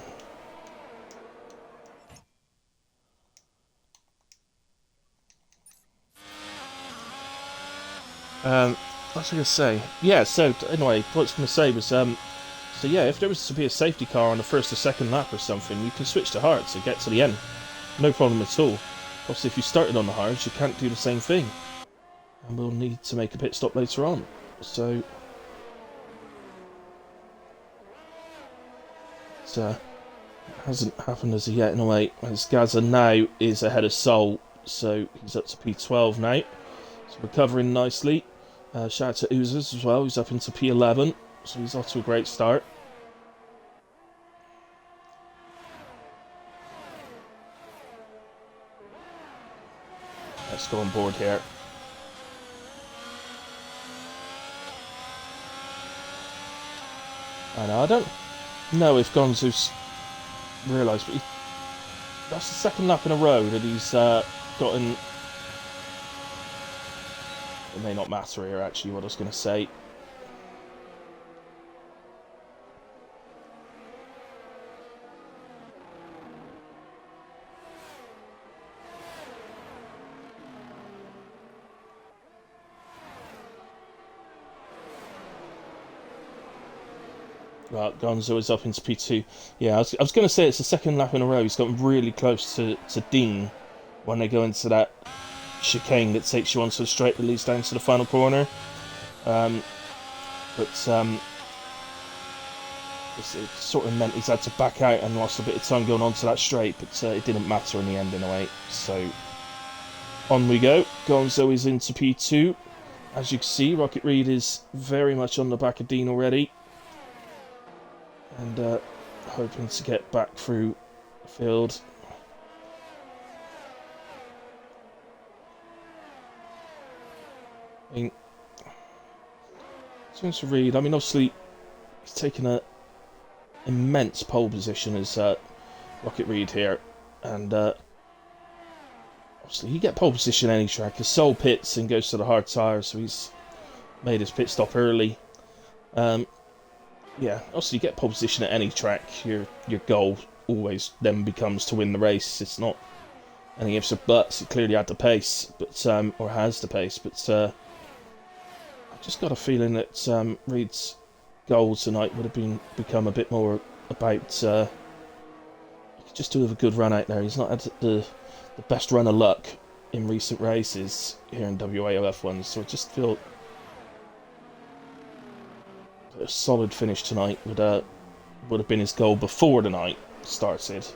What was I going to say? Yeah, so anyway, what I was going to say was, so yeah, if there was to be a safety car on the first or second lap or something, you can switch to hards and get to the end. No problem at all. Obviously, if you started on the hards, you can't do the same thing. And we'll need to make a pit stop later on. So, it hasn't happened as of yet in a way, as Gaza now is ahead of Sol, so he's up to P12 now. So recovering nicely. Shout out to Oozers as well, he's up into P11, so he's off to a great start. Let's go on board here. I don't know if Gonzo's realised, but that's the second lap in a row that he's gotten. It may not matter here, actually, what I was going to say. Right, Gonzo is up into P2. Yeah, I was going to say it's the second lap in a row. He's gotten really close to Dean when they go into that chicane that takes you onto the straight that leads down to the final corner. But it sort of meant he's had to back out and lost a bit of time going onto that straight, but it didn't matter in the end in a way. So on we go. Gonzo is into P2. As you can see, Rocket Reed is very much on the back of Dean already. And hoping to get back through the field. I mean, to Reed, I mean, obviously, he's taken an immense pole position as Rocket Reed here. And obviously, you get pole position any track. His Sol pits and goes to the hard tyres, so he's made his pit stop early. Yeah, obviously you get pole position at any track. Your goal always then becomes to win the race. It's not any ifs or buts. It clearly had the pace, but or has the pace. But I just got a feeling that Reed's goal tonight would have become a bit more about. He could just do with a good run out there. He's not had the best run of luck in recent races here in WAOF1, so I just feel a solid finish tonight would have been his goal before the night started.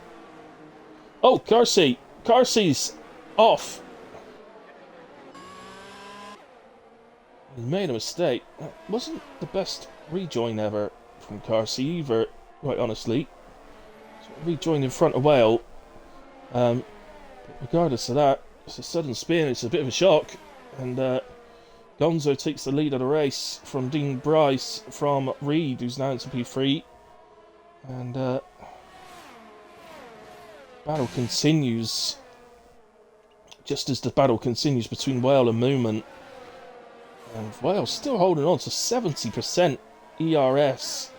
Oh, Carsey's off. He made a mistake. That wasn't the best rejoin ever from Carsey either, quite honestly. So rejoined in front of Whale. But regardless of that, it's a sudden spin. It's a bit of a shock, and Gonzo takes the lead of the race from Dean Bryce from Reed, who's now into P3. And battle continues. Just as the battle continues between Whale and Moomin. And Whale still holding on to 70% ERS.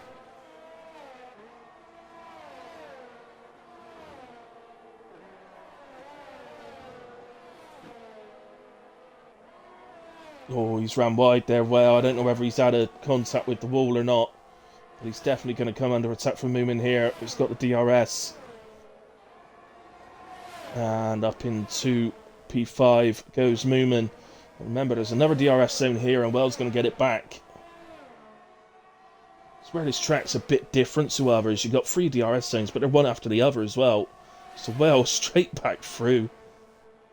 Oh, he's ran wide there, Well. I don't know whether he's had a contact with the wall or not. But he's definitely going to come under attack from Moomin here. He's got the DRS. And up into P5 goes Moomin. Remember, there's another DRS zone here, and Well's going to get it back. It's where this track's a bit different to others. You've got 3 DRS zones, but they're one after the other as well. So Well straight back through.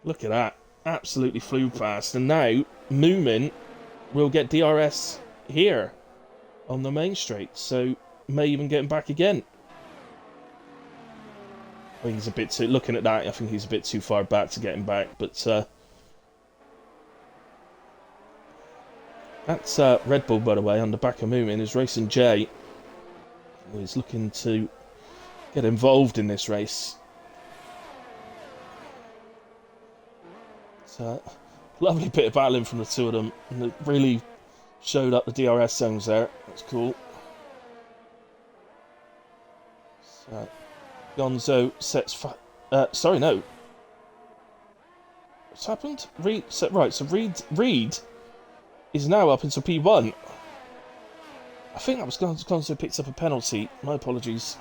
Look at that. Absolutely flew past. And now Moomin will get DRS here on the main straight, so may even get him back again. I think he's a bit too, looking at that, I think he's a bit too far back to get him back, but that's Red Bull, by the way, on the back of Moomin is Racing J. is looking to get involved in this race. It's a lovely bit of battling from the two of them, and it really showed up the DRS zones there. That's cool. So, Gonzo sets... sorry, no. What's happened? Right, so Reed is now up into P1. I think that was Gonzo picked up a penalty. My apologies.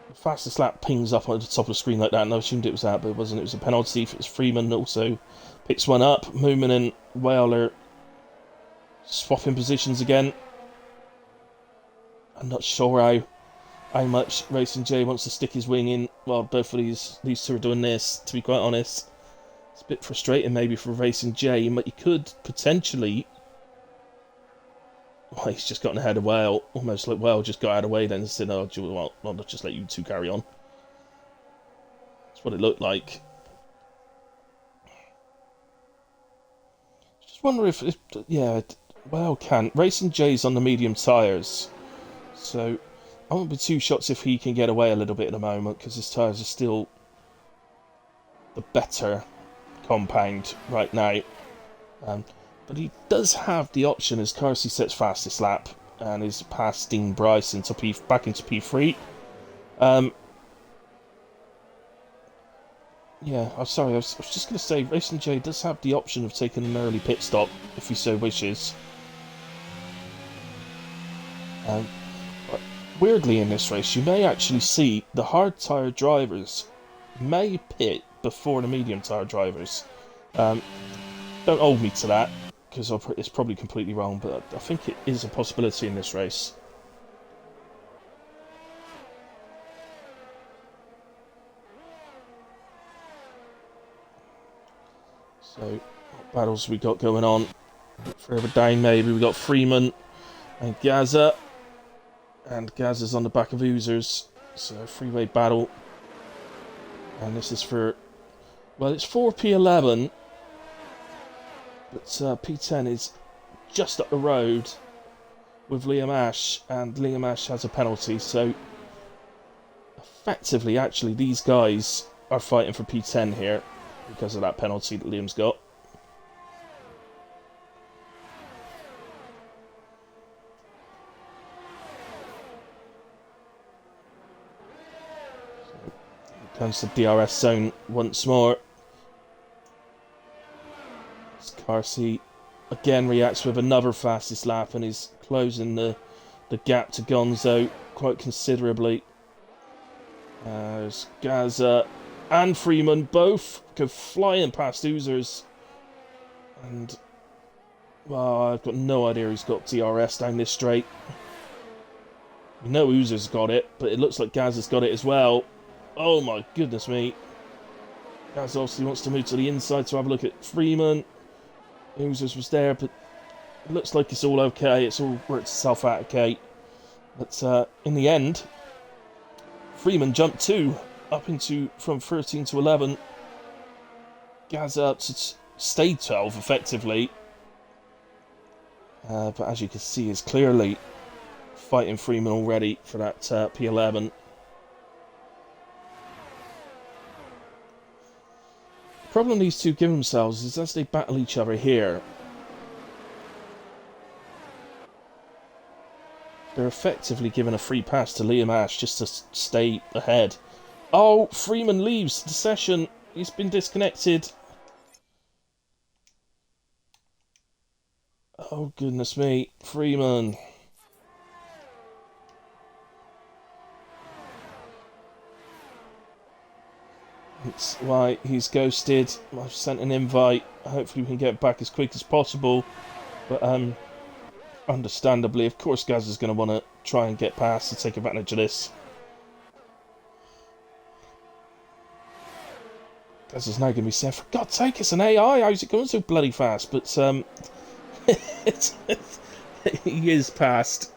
The fastest lap pings up on the top of the screen like that, and I assumed it was that, but it wasn't. It was a penalty. It was Freeman also picks one up. Moomin and Whaler swapping positions again. I'm not sure how much Racing J wants to stick his wing in while both of these two are doing this, to be quite honest. It's a bit frustrating maybe for Racing J, but you could potentially... Well, he's just gotten ahead of Whale, almost like Whale just got out of the way then and said, oh, well, I'll just let you two carry on. That's what it looked like. Just wonder if yeah, Whale can. Racing J's on the medium tyres, so I won't be too shocked if he can get away a little bit at the moment, because his tyres are still the better compound right now. But he does have the option as Carsey sets fastest lap and is past Dean Bryce back into P3. Yeah, I'm sorry, I was just going to say, Racing J does have the option of taking an early pit stop if he so wishes. But weirdly in this race, you may actually see the hard tyre drivers may pit before the medium tyre drivers. Don't hold me to that, because it's probably completely wrong, but I think it is a possibility in this race. So, what battles we got going on? Further down, maybe we got Freeman and Gaza, and Gaza's on the back of Oozers, so freeway battle. And this is for, well, it's for P11. But P10 is just up the road with Liam Ash, and Liam Ash has a penalty, so effectively, actually, these guys are fighting for P10 here because of that penalty that Liam's got. So, here comes the DRS zone once more. Carsey again reacts with another fastest lap and is closing the gap to Gonzo quite considerably. There's Gaza and Freeman both go flying past Oozers, and well, I've got no idea who's got DRS down this straight. We know Oozers got it, but it looks like Gaza's got it as well. Oh my goodness me. Gaza obviously wants to move to the inside to have a look at Freeman. Oozers was there, but it looks like it's all okay. It's all worked itself out okay. But in the end, Freeman jumped 2 up into from 13 to 11. Gaza up to stay 12 effectively. But as you can see, is clearly fighting Freeman already for that P11. The problem these two give themselves is as they battle each other here, they're effectively giving a free pass to Liam Ash just to stay ahead. Oh, Freeman leaves the session. He's been disconnected. Oh, goodness me. Freeman. It's why he's ghosted. I've sent an invite. Hopefully we can get back as quick as possible. But understandably, of course, Gaz is going to want to try and get past and take advantage of this. Gaz is now going to be saying, "For God's sake, it's an AI. How's it going so bloody fast?" But he is past.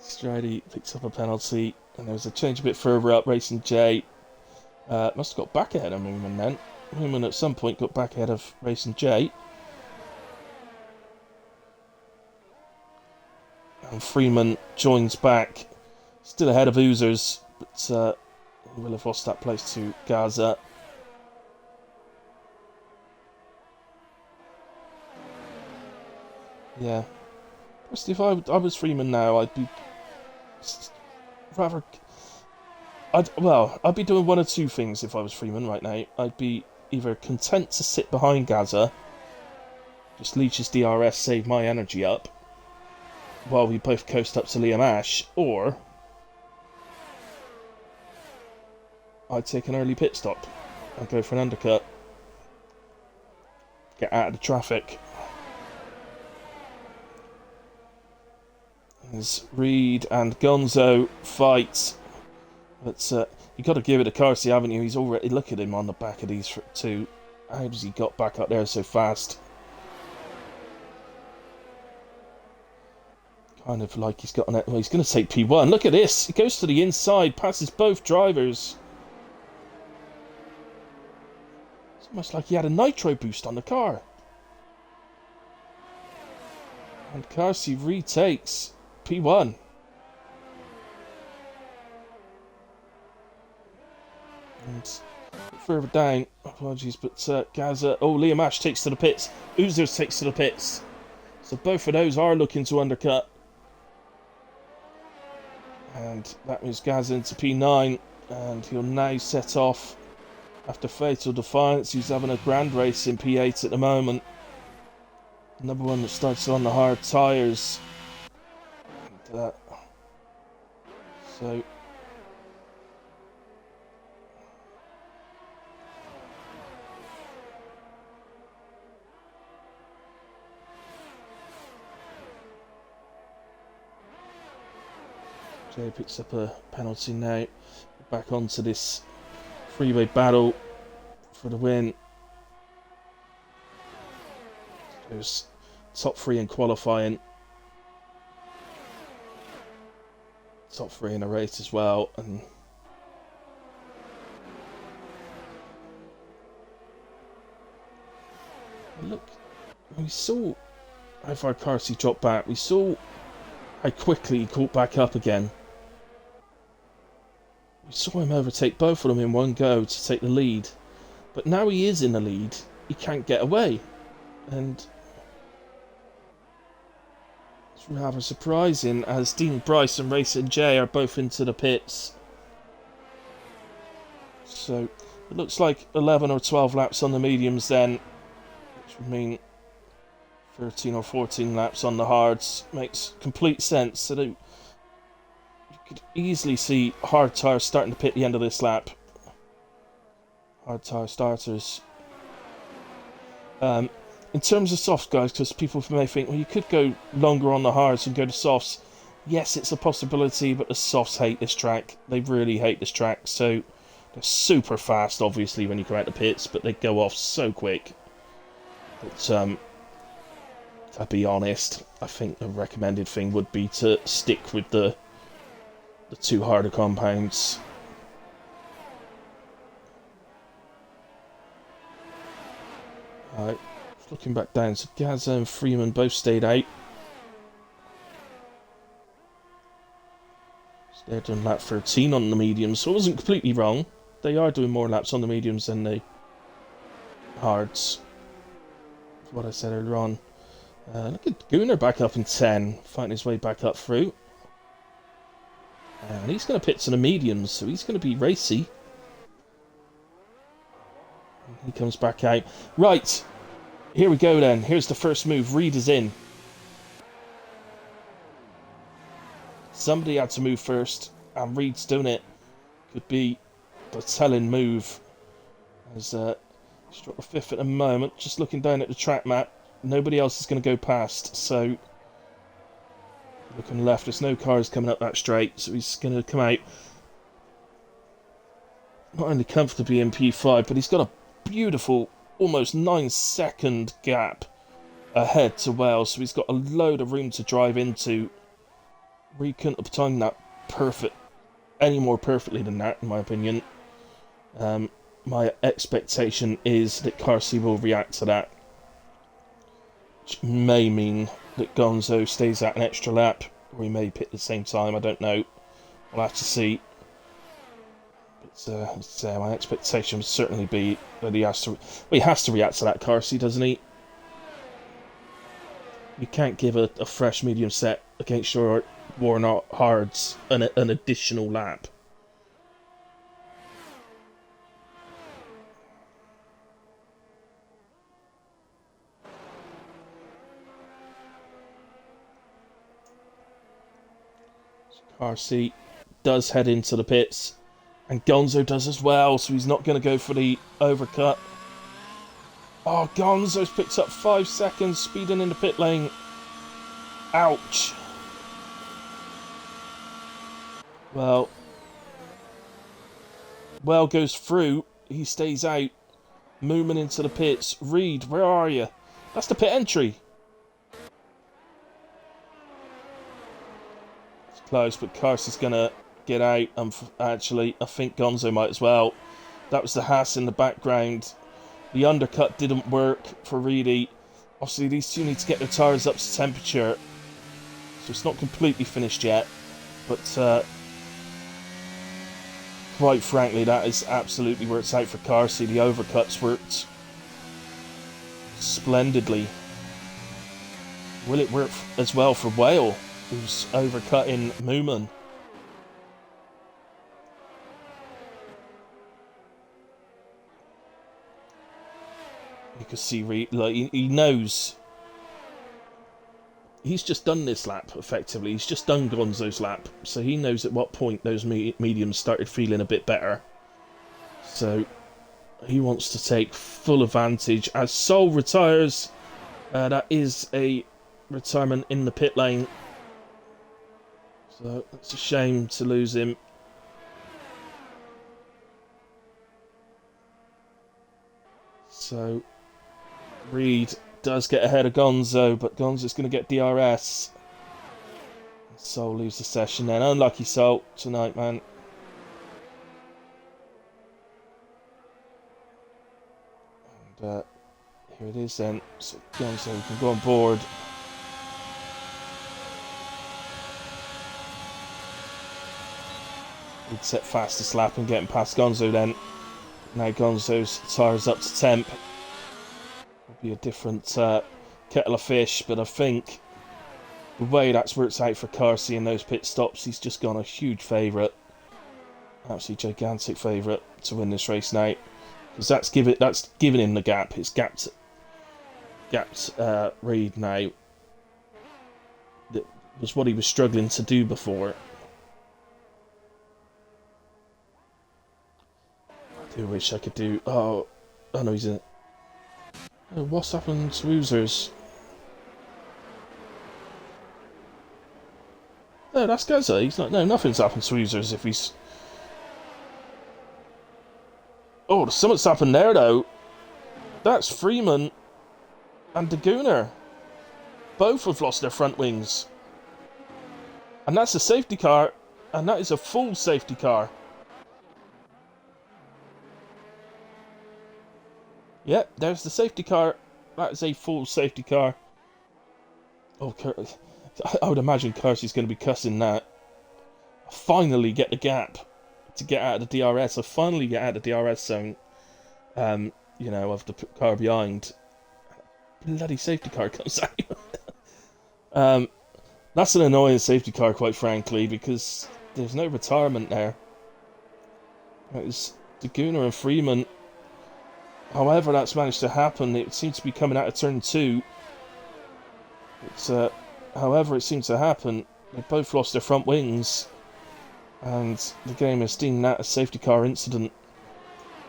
Stridey picks up a penalty, and there was a change a bit further up. Racing J must have got back ahead of Moomin then. Moomin at some point got back ahead of Racing J. And Freeman joins back. Still ahead of Oozers, but he will have lost that place to Gaza. Yeah. First, if I was Freeman now, I'd be rather... I'd be doing one of two things if I was Freeman right now. I'd be either content to sit behind Gaza, just leech his DRS, save my energy up, while we both coast up to Liam Ash, or I'd take an early pit stop and go for an undercut. Get out of the traffic. As Reed and Gonzo fight. But you got to give it to Carsey, haven't you? He's already... Look at him on the back of these two. How does he got back up there so fast? Kind of like he's got an... Well, he's going to take P1. Look at this. He goes to the inside, passes both drivers. It's almost like he had a nitro boost on the car. And Carsey retakes P1. And further down, apologies, but Gaza... Oh, Liam Ash takes to the pits. Oozers takes to the pits. So both of those are looking to undercut. And that moves Gaza into P9. And he'll now set off after Fatal Defiance. He's having a grand race in P8 at the moment. Number one that starts on the hard tyres. So... Jay picks up a penalty now. Back onto this freeway battle for the win. There's top 3 in qualifying. Top 3 in a race as well. And look, we saw how far Carsey dropped back. We saw how quickly he caught back up again. We saw him overtake both of them in one go to take the lead. But now he is in the lead, he can't get away. And it's rather surprising as Dean Bryce and Racing J are both into the pits. So it looks like 11 or 12 laps on the mediums then, which would mean 13 or 14 laps on the hards. Makes complete sense. So you could easily see hard tyres starting to pit the end of this lap. Hard tyre starters. In terms of softs, guys, because people may think, well, you could go longer on the hards and go to softs. Yes, it's a possibility, but the softs hate this track. They really hate this track. So they're super fast, obviously, when you come out the pits, but they go off so quick. But to be honest, I think the recommended thing would be to stick with the two harder compounds. Alright, looking back down, so Gaza and Freeman both stayed out. So they're doing lap 13 on the mediums, so it wasn't completely wrong. They are doing more laps on the mediums than the hards. That's what I said earlier on. Look at Gunnar back up in 10, fighting his way back up through. And he's going to pit to the mediums, so he's going to be racy. And he comes back out. Right, here we go then. Here's the first move. Reed is in. Somebody had to move first, and Reed's doing it. Could be the telling move. As he's dropped a 5th at the moment, just looking down at the track map. Nobody else is going to go past, so looking left, there's no cars coming up that straight, so he's going to come out not only comfortably in P5, but he's got a beautiful, almost 9-second gap ahead to Wales, so he's got a load of room to drive into. We couldn't have timed that any more perfectly than that, in my opinion. My expectation is that Carsey will react to that, which may mean that Gonzo stays out an extra lap. or he may pit at the same time. I don't know. We'll have to see. But my expectation would certainly be that he has to. Well, he has to react to that Carsey, doesn't he? You can't give a fresh medium set against your worn out hards an additional lap. Carsey does head into the pits, and Gonzo does as well, so he's not going to go for the overcut. Oh, Gonzo's picked up 5 seconds, speeding in the pit lane. Ouch. Well goes through, he stays out. Moomin into the pits. Reed, where are you? That's the pit entry. It's close, but Carsey's going to get out. Actually, I think Gonzo might as well. That was the Haas in the background. The undercut didn't work for Reedy. Obviously, these two need to get their tyres up to temperature. So it's not completely finished yet. But quite frankly, that is absolutely worked out for Carsey. The overcuts worked splendidly. Will it work as well for Whale, who's overcutting Moomin? You can see, like, he knows. He's just done this lap, effectively. He's just done Gonzo's lap. So he knows at what point those mediums started feeling a bit better. So he wants to take full advantage. As Sol retires, that is a retirement in the pit lane. So it's a shame to lose him. So Reed does get ahead of Gonzo, but Gonzo's going to get DRS. Sol leaves the session then. Unlucky Sol tonight, man. And here it is then. So Gonzo can go on board. He'd set fastest lap and getting past Gonzo then. Now Gonzo's tyres up to temp. Will be a different kettle of fish, but I think the way that's worked out for Carsey in those pit stops, he's just gone a huge favourite. Absolutely gigantic favourite to win this race now. Because that's given him the gap. It's gapped Reed now. That was what he was struggling to do before. I do wish I could do... Oh no, he's in it. Oh, what's happened to Woozers? No, that's Gaza. He's not... No, nothing's happened to Woozers if he's... Oh, something's happened there, though. That's Freeman and Daguna. Both have lost their front wings. And that's a safety car. And that is a full safety car. Yep, there's the safety car. That is a full safety car. Oh, I would imagine Carsey's going to be cussing that. Finally get the gap to get out of the DRS. I finally get out of the DRS zone. You know, of the car behind. Bloody safety car comes out. That's an annoying safety car, quite frankly, because there's no retirement there. It was Daguna and Freeman. However that's managed to happen, it seems to be coming out of turn 2. However it seems to happen, they both lost their front wings, and the game has deemed that a safety car incident.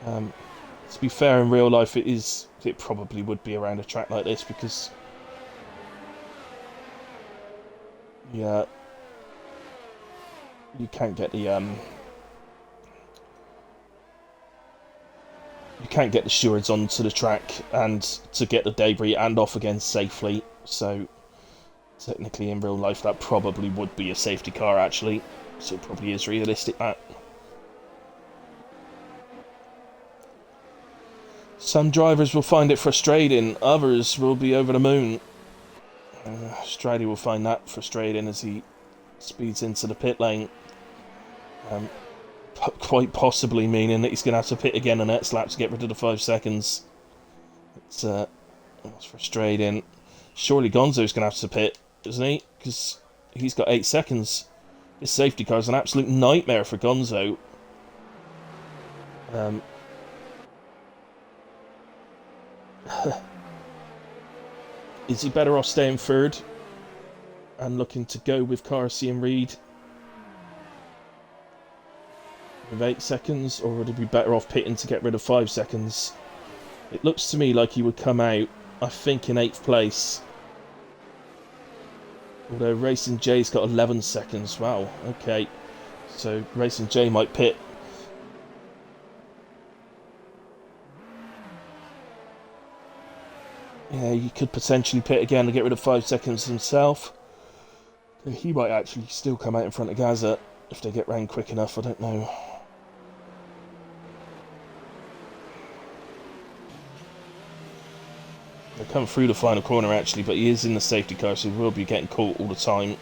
To be fair, in real life it probably would be around a track like this, because yeah, you can't get the you can't get the stewards onto the track and to get the debris and off again safely. So technically, in real life, that probably would be a safety car, actually. So it probably is realistic, that. Some drivers will find it frustrating. Others will be over the moon. Stradley will find that frustrating as he speeds into the pit lane. Quite possibly meaning that he's going to have to pit again on the next lap to get rid of the 5 seconds. It's frustrating. Surely Gonzo's going to have to pit, isn't he? Because he's got 8 seconds. This safety car is an absolute nightmare for Gonzo. Is he better off staying third and looking to go with Carsey and Reed with 8 seconds, or would he be better off pitting to get rid of 5 seconds? It looks to me like he would come out, I think, in 8th place. Although Racing J's got 11 seconds. Wow, okay. So Racing J might pit. Yeah, he could potentially pit again to get rid of 5 seconds himself. He might actually still come out in front of Gaza if they get round quick enough, I don't know. They're coming through the final corner actually, but he is in the safety car, so he will be getting caught all the time.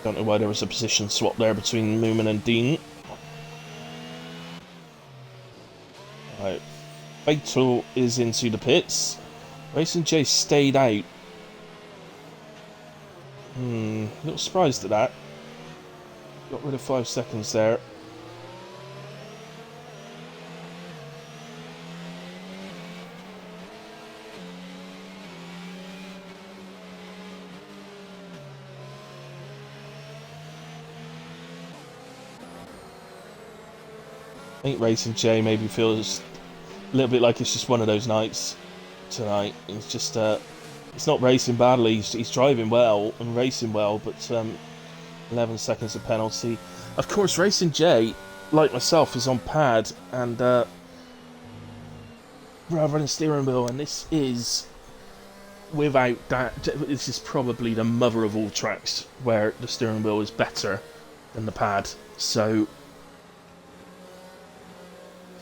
Don't know why there was a position swap there between Moomin and Dean. Right. Fatal is into the pits. Racing J stayed out. A little surprised at that. Got rid of 5 seconds there. I think Racing J maybe feels a little bit like it's just one of those nights tonight. It's just, it's not racing badly, he's driving well and racing well, but 11 seconds of penalty. Of course, Racing J, like myself, is on pad and rather than steering wheel, and this is, without that, this is probably the mother of all tracks where the steering wheel is better than the pad. So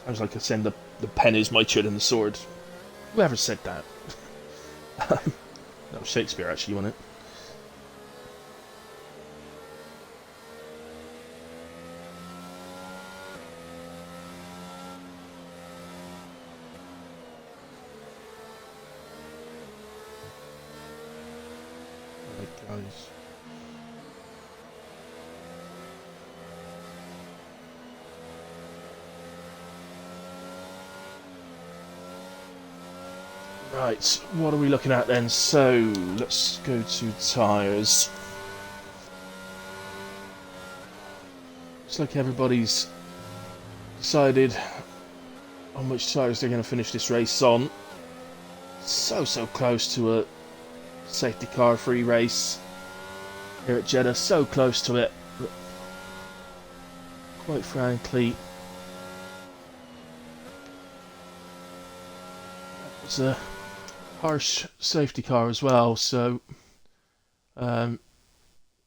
sounds like I said the pen is mightier than the sword. Whoever said that? That was Shakespeare, actually, wasn't it? Right, guys. Right, what are we looking at then? So, let's go to tyres. Looks like everybody's decided on which tyres they're going to finish this race on. So close to a safety car free race here at Jeddah. So close to it. But quite frankly, it's a harsh safety car as well, so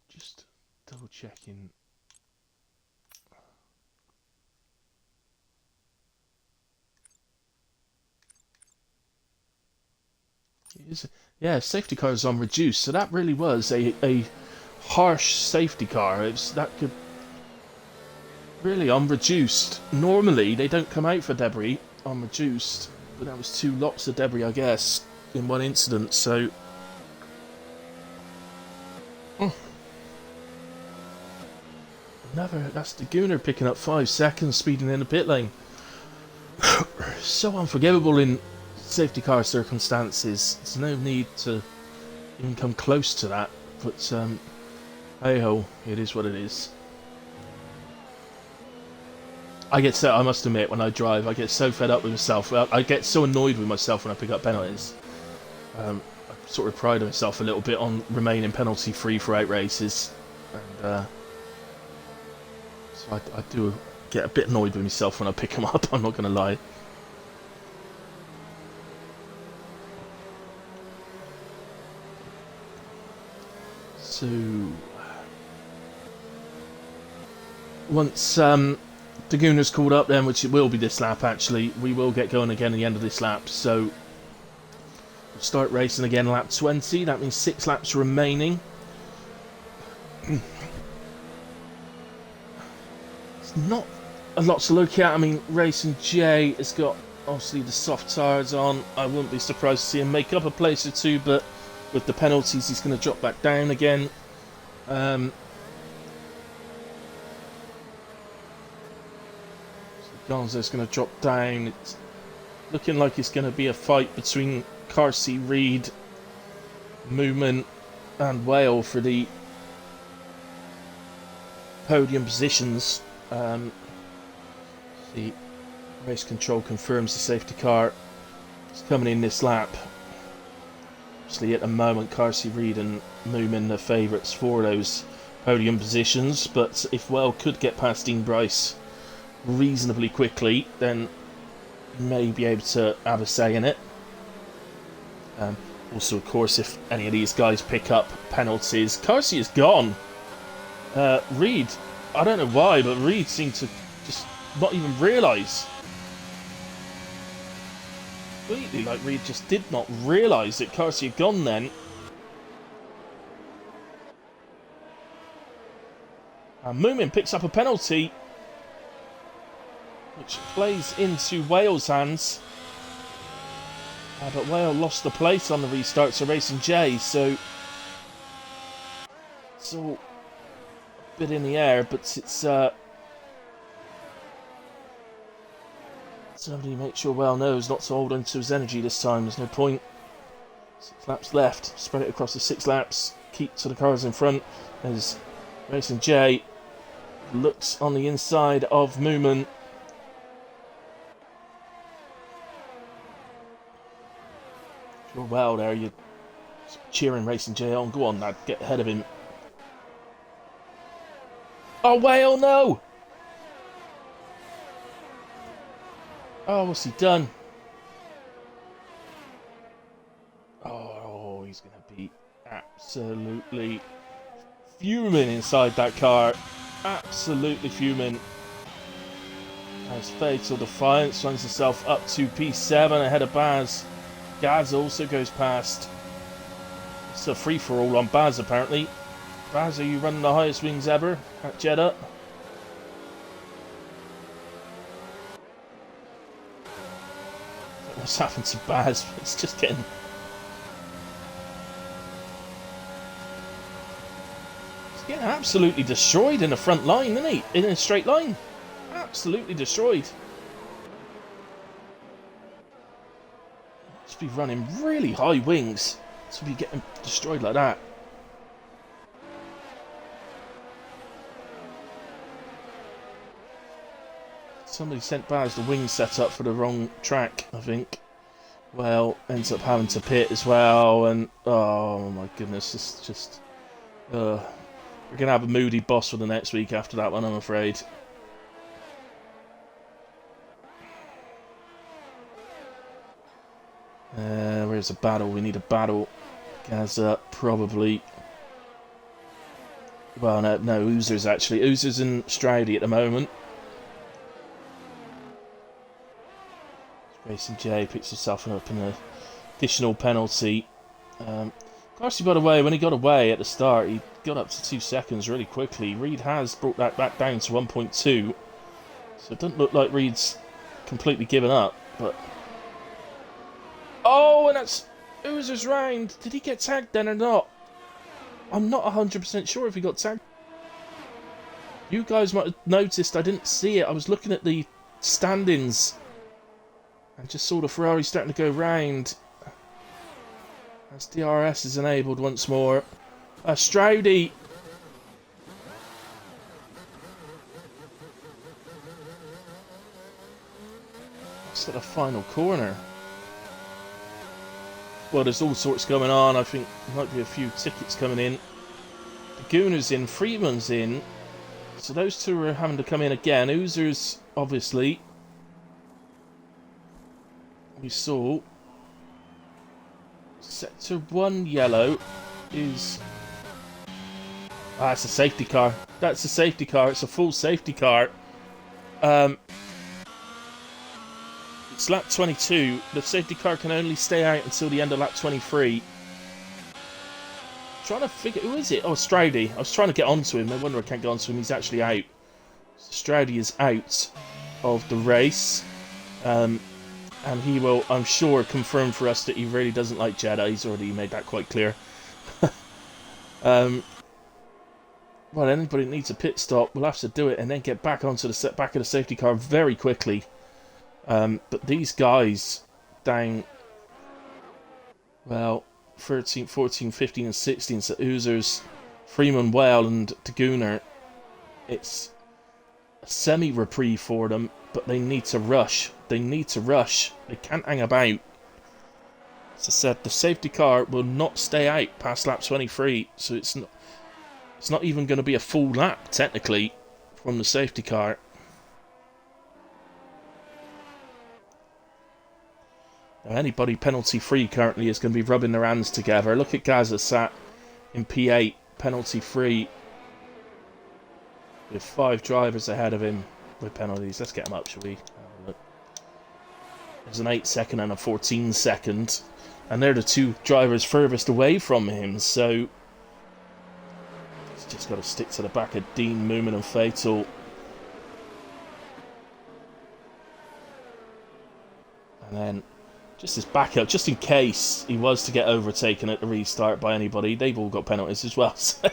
just double checking. Yeah, safety car is on reduced, so that really was a harsh safety car. That could really on reduced. Normally they don't come out for debris on reduced, but that was 2 lots of debris, I guess, in one incident, so that's the Gooner picking up 5 seconds, speeding in the pit lane. So unforgivable in safety car circumstances. There's no need to even come close to that, but hey ho, it is what it is. I must admit, when I drive, I get so fed up with myself. I get so annoyed with myself when I pick up penalties. I sort of pride myself a little bit on remaining penalty free throughout races, and so I do get a bit annoyed with myself when I pick them up. I'm not going to lie. So once the Gooner's called up, then, which it will be this lap actually, we will get going again at the end of this lap. So start racing again, lap 20. That means 6 laps remaining. It's not a lot to look at. I mean, Racing J has got obviously the soft tyres on. I wouldn't be surprised to see him make up a place or two, but with the penalties, he's going to drop back down again. So Gonzo's going to drop down. It's looking like it's going to be a fight between Carsey, Reed, Moomin, and Whale for the podium positions. The race control confirms the safety car is coming in this lap. Obviously, at the moment, Carsey, Reed, and Moomin are favourites for those podium positions. But if Whale could get past Dean Bryce reasonably quickly, then he may be able to have a say in it. Also, of course, if any of these guys pick up penalties, Carsey is gone. Reed, I don't know why, but Reed seemed to just not even realise. Completely, like Reed just did not realise that Carsey had gone then. And Moomin picks up a penalty, which plays into Wales' hands. But Wales lost the place on the restart to Racing J, so it's all a bit in the air, but it's somebody make sure Wales knows not to hold on to his energy this time. There's no point. 6 laps left. Spread it across the 6 laps. Keep to the cars in front as Racing J looks on the inside of Moomin. If you're well there, you're cheering Racing J on. Go on, lad, get ahead of him. Oh, Whale, no! Oh, what's he done? Oh, he's going to be absolutely fuming inside that car. Absolutely fuming. As Fatal Defiance finds himself up to P7 ahead of Baz. Gaz also goes past. It's a free-for-all on Baz, apparently. Baz, are you running the highest wings ever at Jeddah? What's happened to Baz? It's just getting... He's getting absolutely destroyed in the front line, isn't he? In a straight line. Absolutely destroyed. Must be running really high wings to be getting destroyed like that. Somebody sent Baz the wing set up for the wrong track, I think. Well, ends up having to pit as well, and oh my goodness, it's just... we're going to have a moody boss for the next week after that one, I'm afraid. Where's a battle? We need a battle. Gaza, probably. Well, no, Oozer's actually. Oozer's in Stroudy at the moment. Racing J picks himself up in an additional penalty. Carsey, by the way, when he got away at the start, he got up to 2 seconds really quickly. Reed has brought that back down to 1.2. So it doesn't look like Reed's completely given up, but... Oh, and that's Oozer's round. Did he get tagged then or not? I'm not 100% sure if he got tagged. You guys might have noticed I didn't see it. I was looking at the standings and just saw the Ferrari starting to go round. As DRS is enabled once more. Stroudy. It's at the final corner. Well, there's all sorts going on. I think there might be a few tickets coming in. The Gooner's in, Freeman's in. So those two are having to come in again. Oozer's, obviously. We saw. Sector 1 yellow is... Ah, it's a safety car. That's a safety car. It's a full safety car. It's lap 22. The safety car can only stay out until the end of lap 23. Trying to figure... Who is it? Oh, Stroudy. I was trying to get onto him. No wonder I can't get onto him. He's actually out. So Stroudy is out of the race. And he will, I'm sure, confirm for us that he really doesn't like Jeddah. He's already made that quite clear. Well, anybody that needs a pit stop will have to do it and then get back onto the back of the safety car very quickly. But these guys down, well, 13, 14, 15 and 16, so Oozers, Freeman, Whale and Dagooner, it's a semi-reprieve for them, but they need to rush. They need to rush. They can't hang about. As I said, the safety car will not stay out past lap 23, so it's not even going to be a full lap, technically, from the safety car. Now, anybody penalty-free currently is going to be rubbing their hands together. Look at Gaza sat in P8, penalty-free, with 5 drivers ahead of him with penalties. Let's get them up, shall we? Look. There's an 8-second and a 14-second. And they're the 2 drivers furthest away from him, so he's just got to stick to the back of Dean, Moomin and Fatal. And then just as backup, just in case he was to get overtaken at the restart by anybody, they've all got penalties as well. So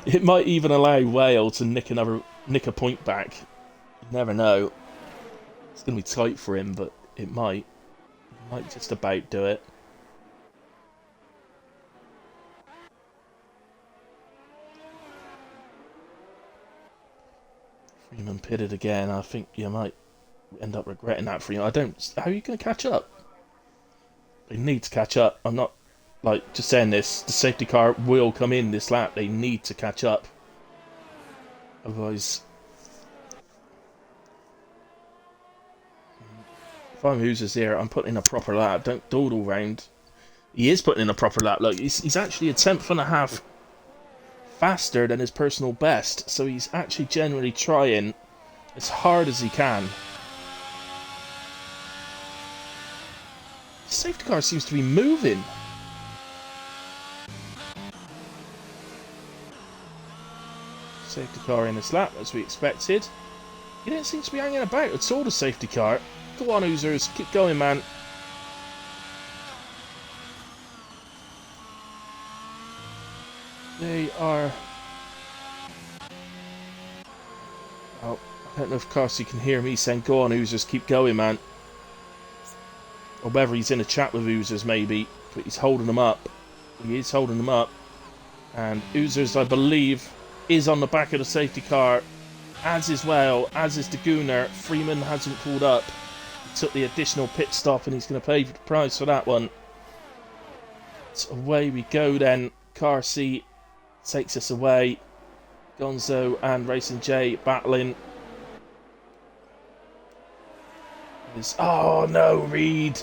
it might even allow Whale to nick a point back. You never know. It's going to be tight for him, but it might. It might just about do it. Freeman pitted again. I think you might end up regretting that, Freeman. How are you going to catch up? They need to catch up. I'm not just saying this. The safety car will come in this lap. They need to catch up. Otherwise, if I'm Hoosers here, I'm putting in a proper lap. Don't dawdle round. He is putting in a proper lap. Look, he's actually a 10th.5 faster than his personal best. So he's actually generally trying as hard as he can. The safety car seems to be moving. Safety car in this lap, as we expected. He didn't seem to be hanging about at all, the safety car. Go on, Oozers. Keep going, man. They are... Oh, I don't know if Carsey can hear me saying, go on, Oozers. Keep going, man. Or whether he's in a chat with Oozers, maybe. But he's holding them up. He is holding them up. And Oozers, I believe, is on the back of the safety car, as is Whale, as is Dagooner. Freeman hasn't pulled up. He took the additional pit stop and he's going to pay the price for that one. So away we go then. Car C takes us away. Gonzo and Racing J battling. Oh no, Reed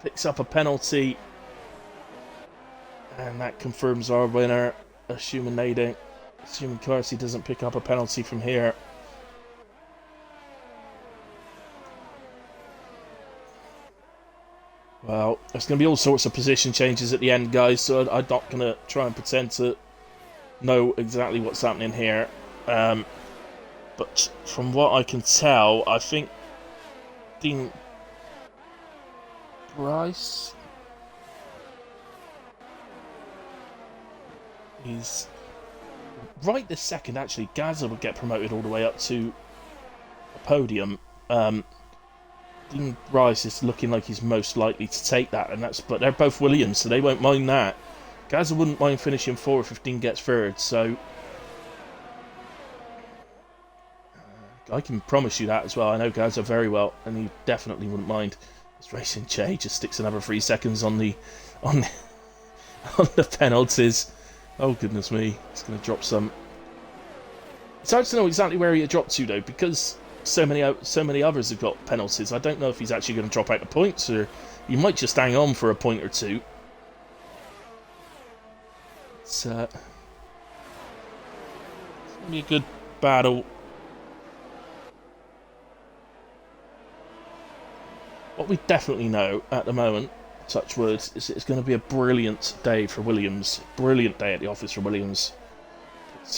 picks up a penalty. And that confirms our winner, assuming Carsey doesn't pick up a penalty from here. Well, there's going to be all sorts of position changes at the end, guys, so I'm not going to try and pretend to know exactly what's happening here. But from what I can tell, I think Dean Bryce... He's right this second. Actually, Gaza would get promoted all the way up to the podium. Dean Rice is looking like he's most likely to take that, but they're both Williams, so they won't mind that. Gaza wouldn't mind finishing 4th if Dean gets 3rd. So I can promise you that as well. I know Gaza very well, and he definitely wouldn't mind. This Racing J just sticks another 3 seconds on the penalties. Oh, goodness me. He's going to drop some. It's hard to know exactly where he dropped to, though, because so many others have got penalties. I don't know if he's actually going to drop out the points, or he might just hang on for a point or two. It's going to be a good battle. what we definitely know at the moment, touch wood, is it's going to be a brilliant day for Williams. Brilliant day at the office for Williams. It's,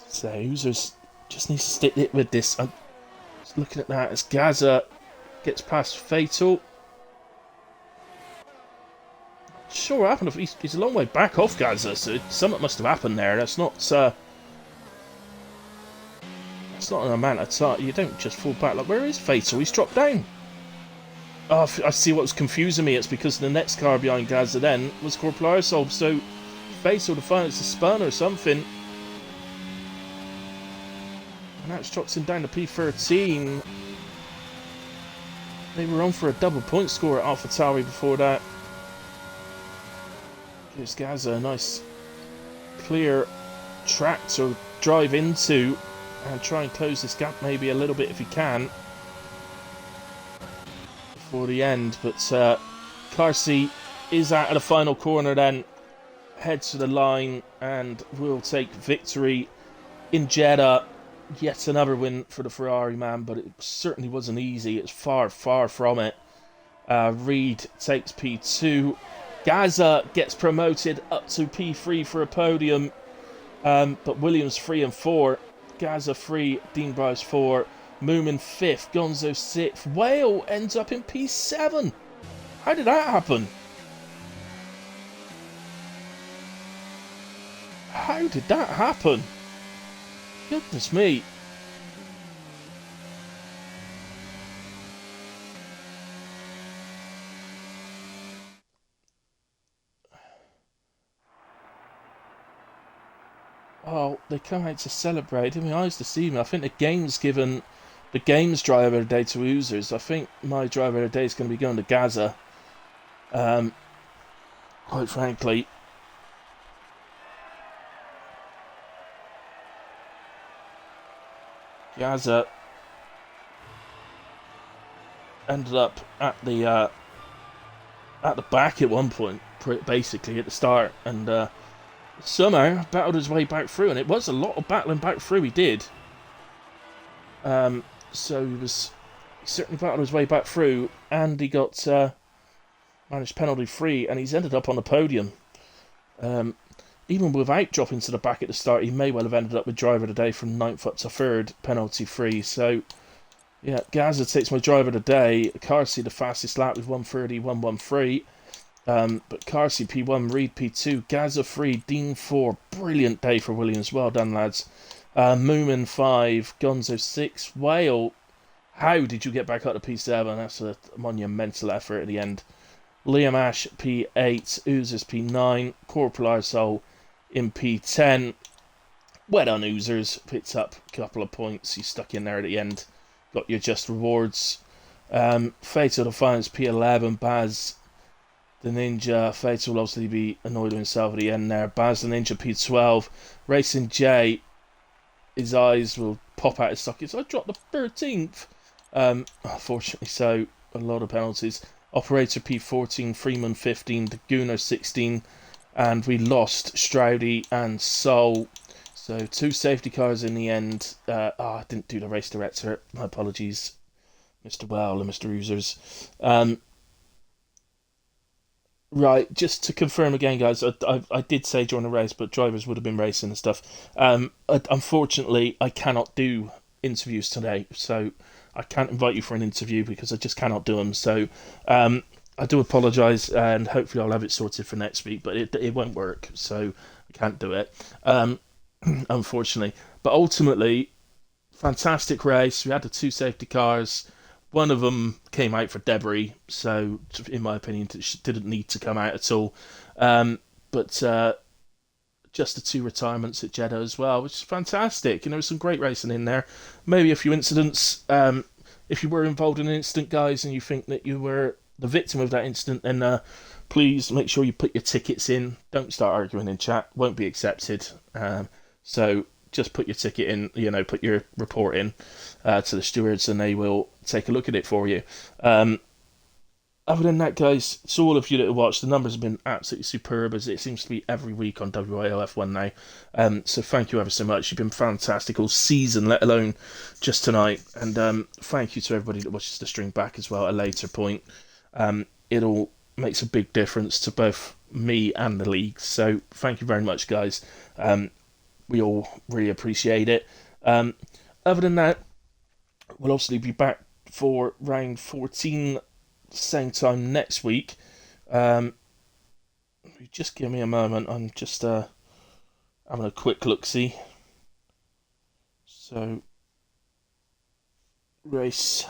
so users just needs to stick it with this. I'm just looking at that as Gaza gets past Fatal. Sure what happened. He's a long way back off Gaza, so something must have happened there. That's not an amount of time. You don't just fall back. Like, where is Fatal? He's dropped down. Oh, I see what was confusing me. It's because the next car behind Gaza then was Corplarisol, so Fatal to find it's a spun or something. And that drops him down to P13. They were on for a double point score at AlphaTauri before that. Gives Gaza a nice clear track to drive into and try and close this gap maybe a little bit if he can before the end. But Carsey is out of the final corner then, heads to the line and will take victory in Jeddah. Yet another win for the Ferrari man, but it certainly wasn't easy. It's far, far from it. Reed takes P2. Gaza gets promoted up to P3 for a podium, but Williams 3 and 4. Gaza 3, Dean Bryce 4, Moomin 5th, Gonzo 6th. Whale ends up in P7. How did that happen? How did that happen? Goodness me. Oh, they come out to celebrate. I mean, I used to see me. I think the game's given the game's driver of the day to Oozers. I think my driver of the day is going to be going to Gaza. Quite frankly. Gaza ended up at the back at one point, basically at the start, and somehow battled his way back through. And it was a lot of battling back through. He did. So he certainly battled his way back through, and he got managed penalty free, and he's ended up on the podium. Even without dropping to the back at the start, he may well have ended up with driver of the day from 9th up to 3rd, penalty free. So, yeah, Gaza takes my driver of the day. Carsey the fastest lap with 1:30.113. But Carsey P1, Reed P2, Gaza 3, Dean 4. Brilliant day for Williams. Well done, lads. Moomin 5, Gonzo 6. Whale, how did you get back up to P7? That's a monumental effort at the end. Liam Ash P8, Oozers P9, Corporal Arsehole in P10. Well done, Oozers. Picked up a couple of points. You stuck in there at the end. Got your just rewards. Fatal Defiance P11, Baz the Ninja. Fatal will obviously be annoyed with himself at the end there. Baz the Ninja P12. Racing J, his eyes will pop out his sockets. I dropped the 13th. Unfortunately so. A lot of penalties. Operator P14, Freeman 15, Daguno 16, and we lost Stroudy and Sol. So 2 safety cars in the end. I didn't do the race director. My apologies, Mr. Well and Mr. Oozers. Right, just to confirm again, guys, I did say during the race, but drivers would have been racing and stuff. Unfortunately, I cannot do interviews today, so I can't invite you for an interview because I just cannot do them. So I do apologise, and hopefully I'll have it sorted for next week, but it won't work, so I can't do it, unfortunately. But ultimately, fantastic race. We had the 2 safety cars. One of them came out for debris, so in my opinion, it didn't need to come out at all. But just the 2 retirements at Jeddah as well, which is fantastic. There was some great racing in there. Maybe a few incidents. If you were involved in an incident, guys, and you think that you were the victim of that incident, then please make sure you put your tickets in. Don't start arguing in chat. Won't be accepted. So just put your ticket in, put your report in to the stewards, and they will take a look at it for you. other than that, guys, it's all of you that have watched. The numbers have been absolutely superb, as it seems to be every week on WAOF1 now. So thank you ever so much. You've been fantastic all season, let alone just tonight. And thank you to everybody that watches the stream back as well at a later point. It all makes a big difference to both me and the league. So thank you very much, guys. We all really appreciate it. Other than that, we'll obviously be back for round 14 same time next week. Just give me a moment. I'm just having a quick look see. So, race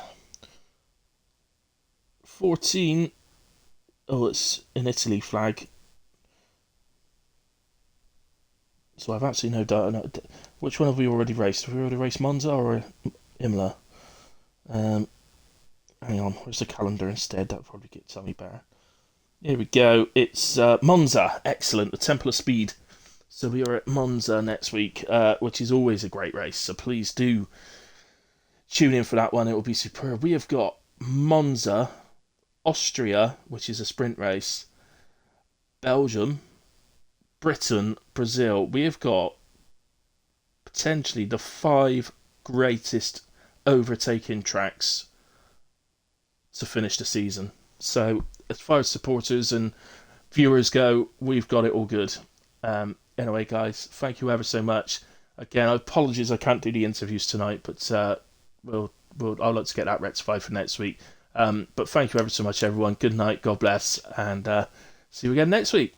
14. Oh, it's an Italy flag. So I've absolutely no doubt. Which one have we already raced? Have we already raced Monza or Imola? Hang on, where's the calendar instead? That would probably tell me better. Here we go. It's Monza. Excellent. The Temple of Speed. So we are at Monza next week, which is always a great race. So please do tune in for that one. It will be superb. We have got Monza, Austria, which is a sprint race, Belgium, Britain, Brazil. We have got potentially the 5 greatest overtaking tracks to finish the season. So as far as supporters and viewers go, we've got it all good. Anyway, guys, thank you ever so much. Again, apologies I can't do the interviews tonight, but I'll look to get that rectified for next week. But thank you ever so much, everyone. Good night, God bless, and see you again next week.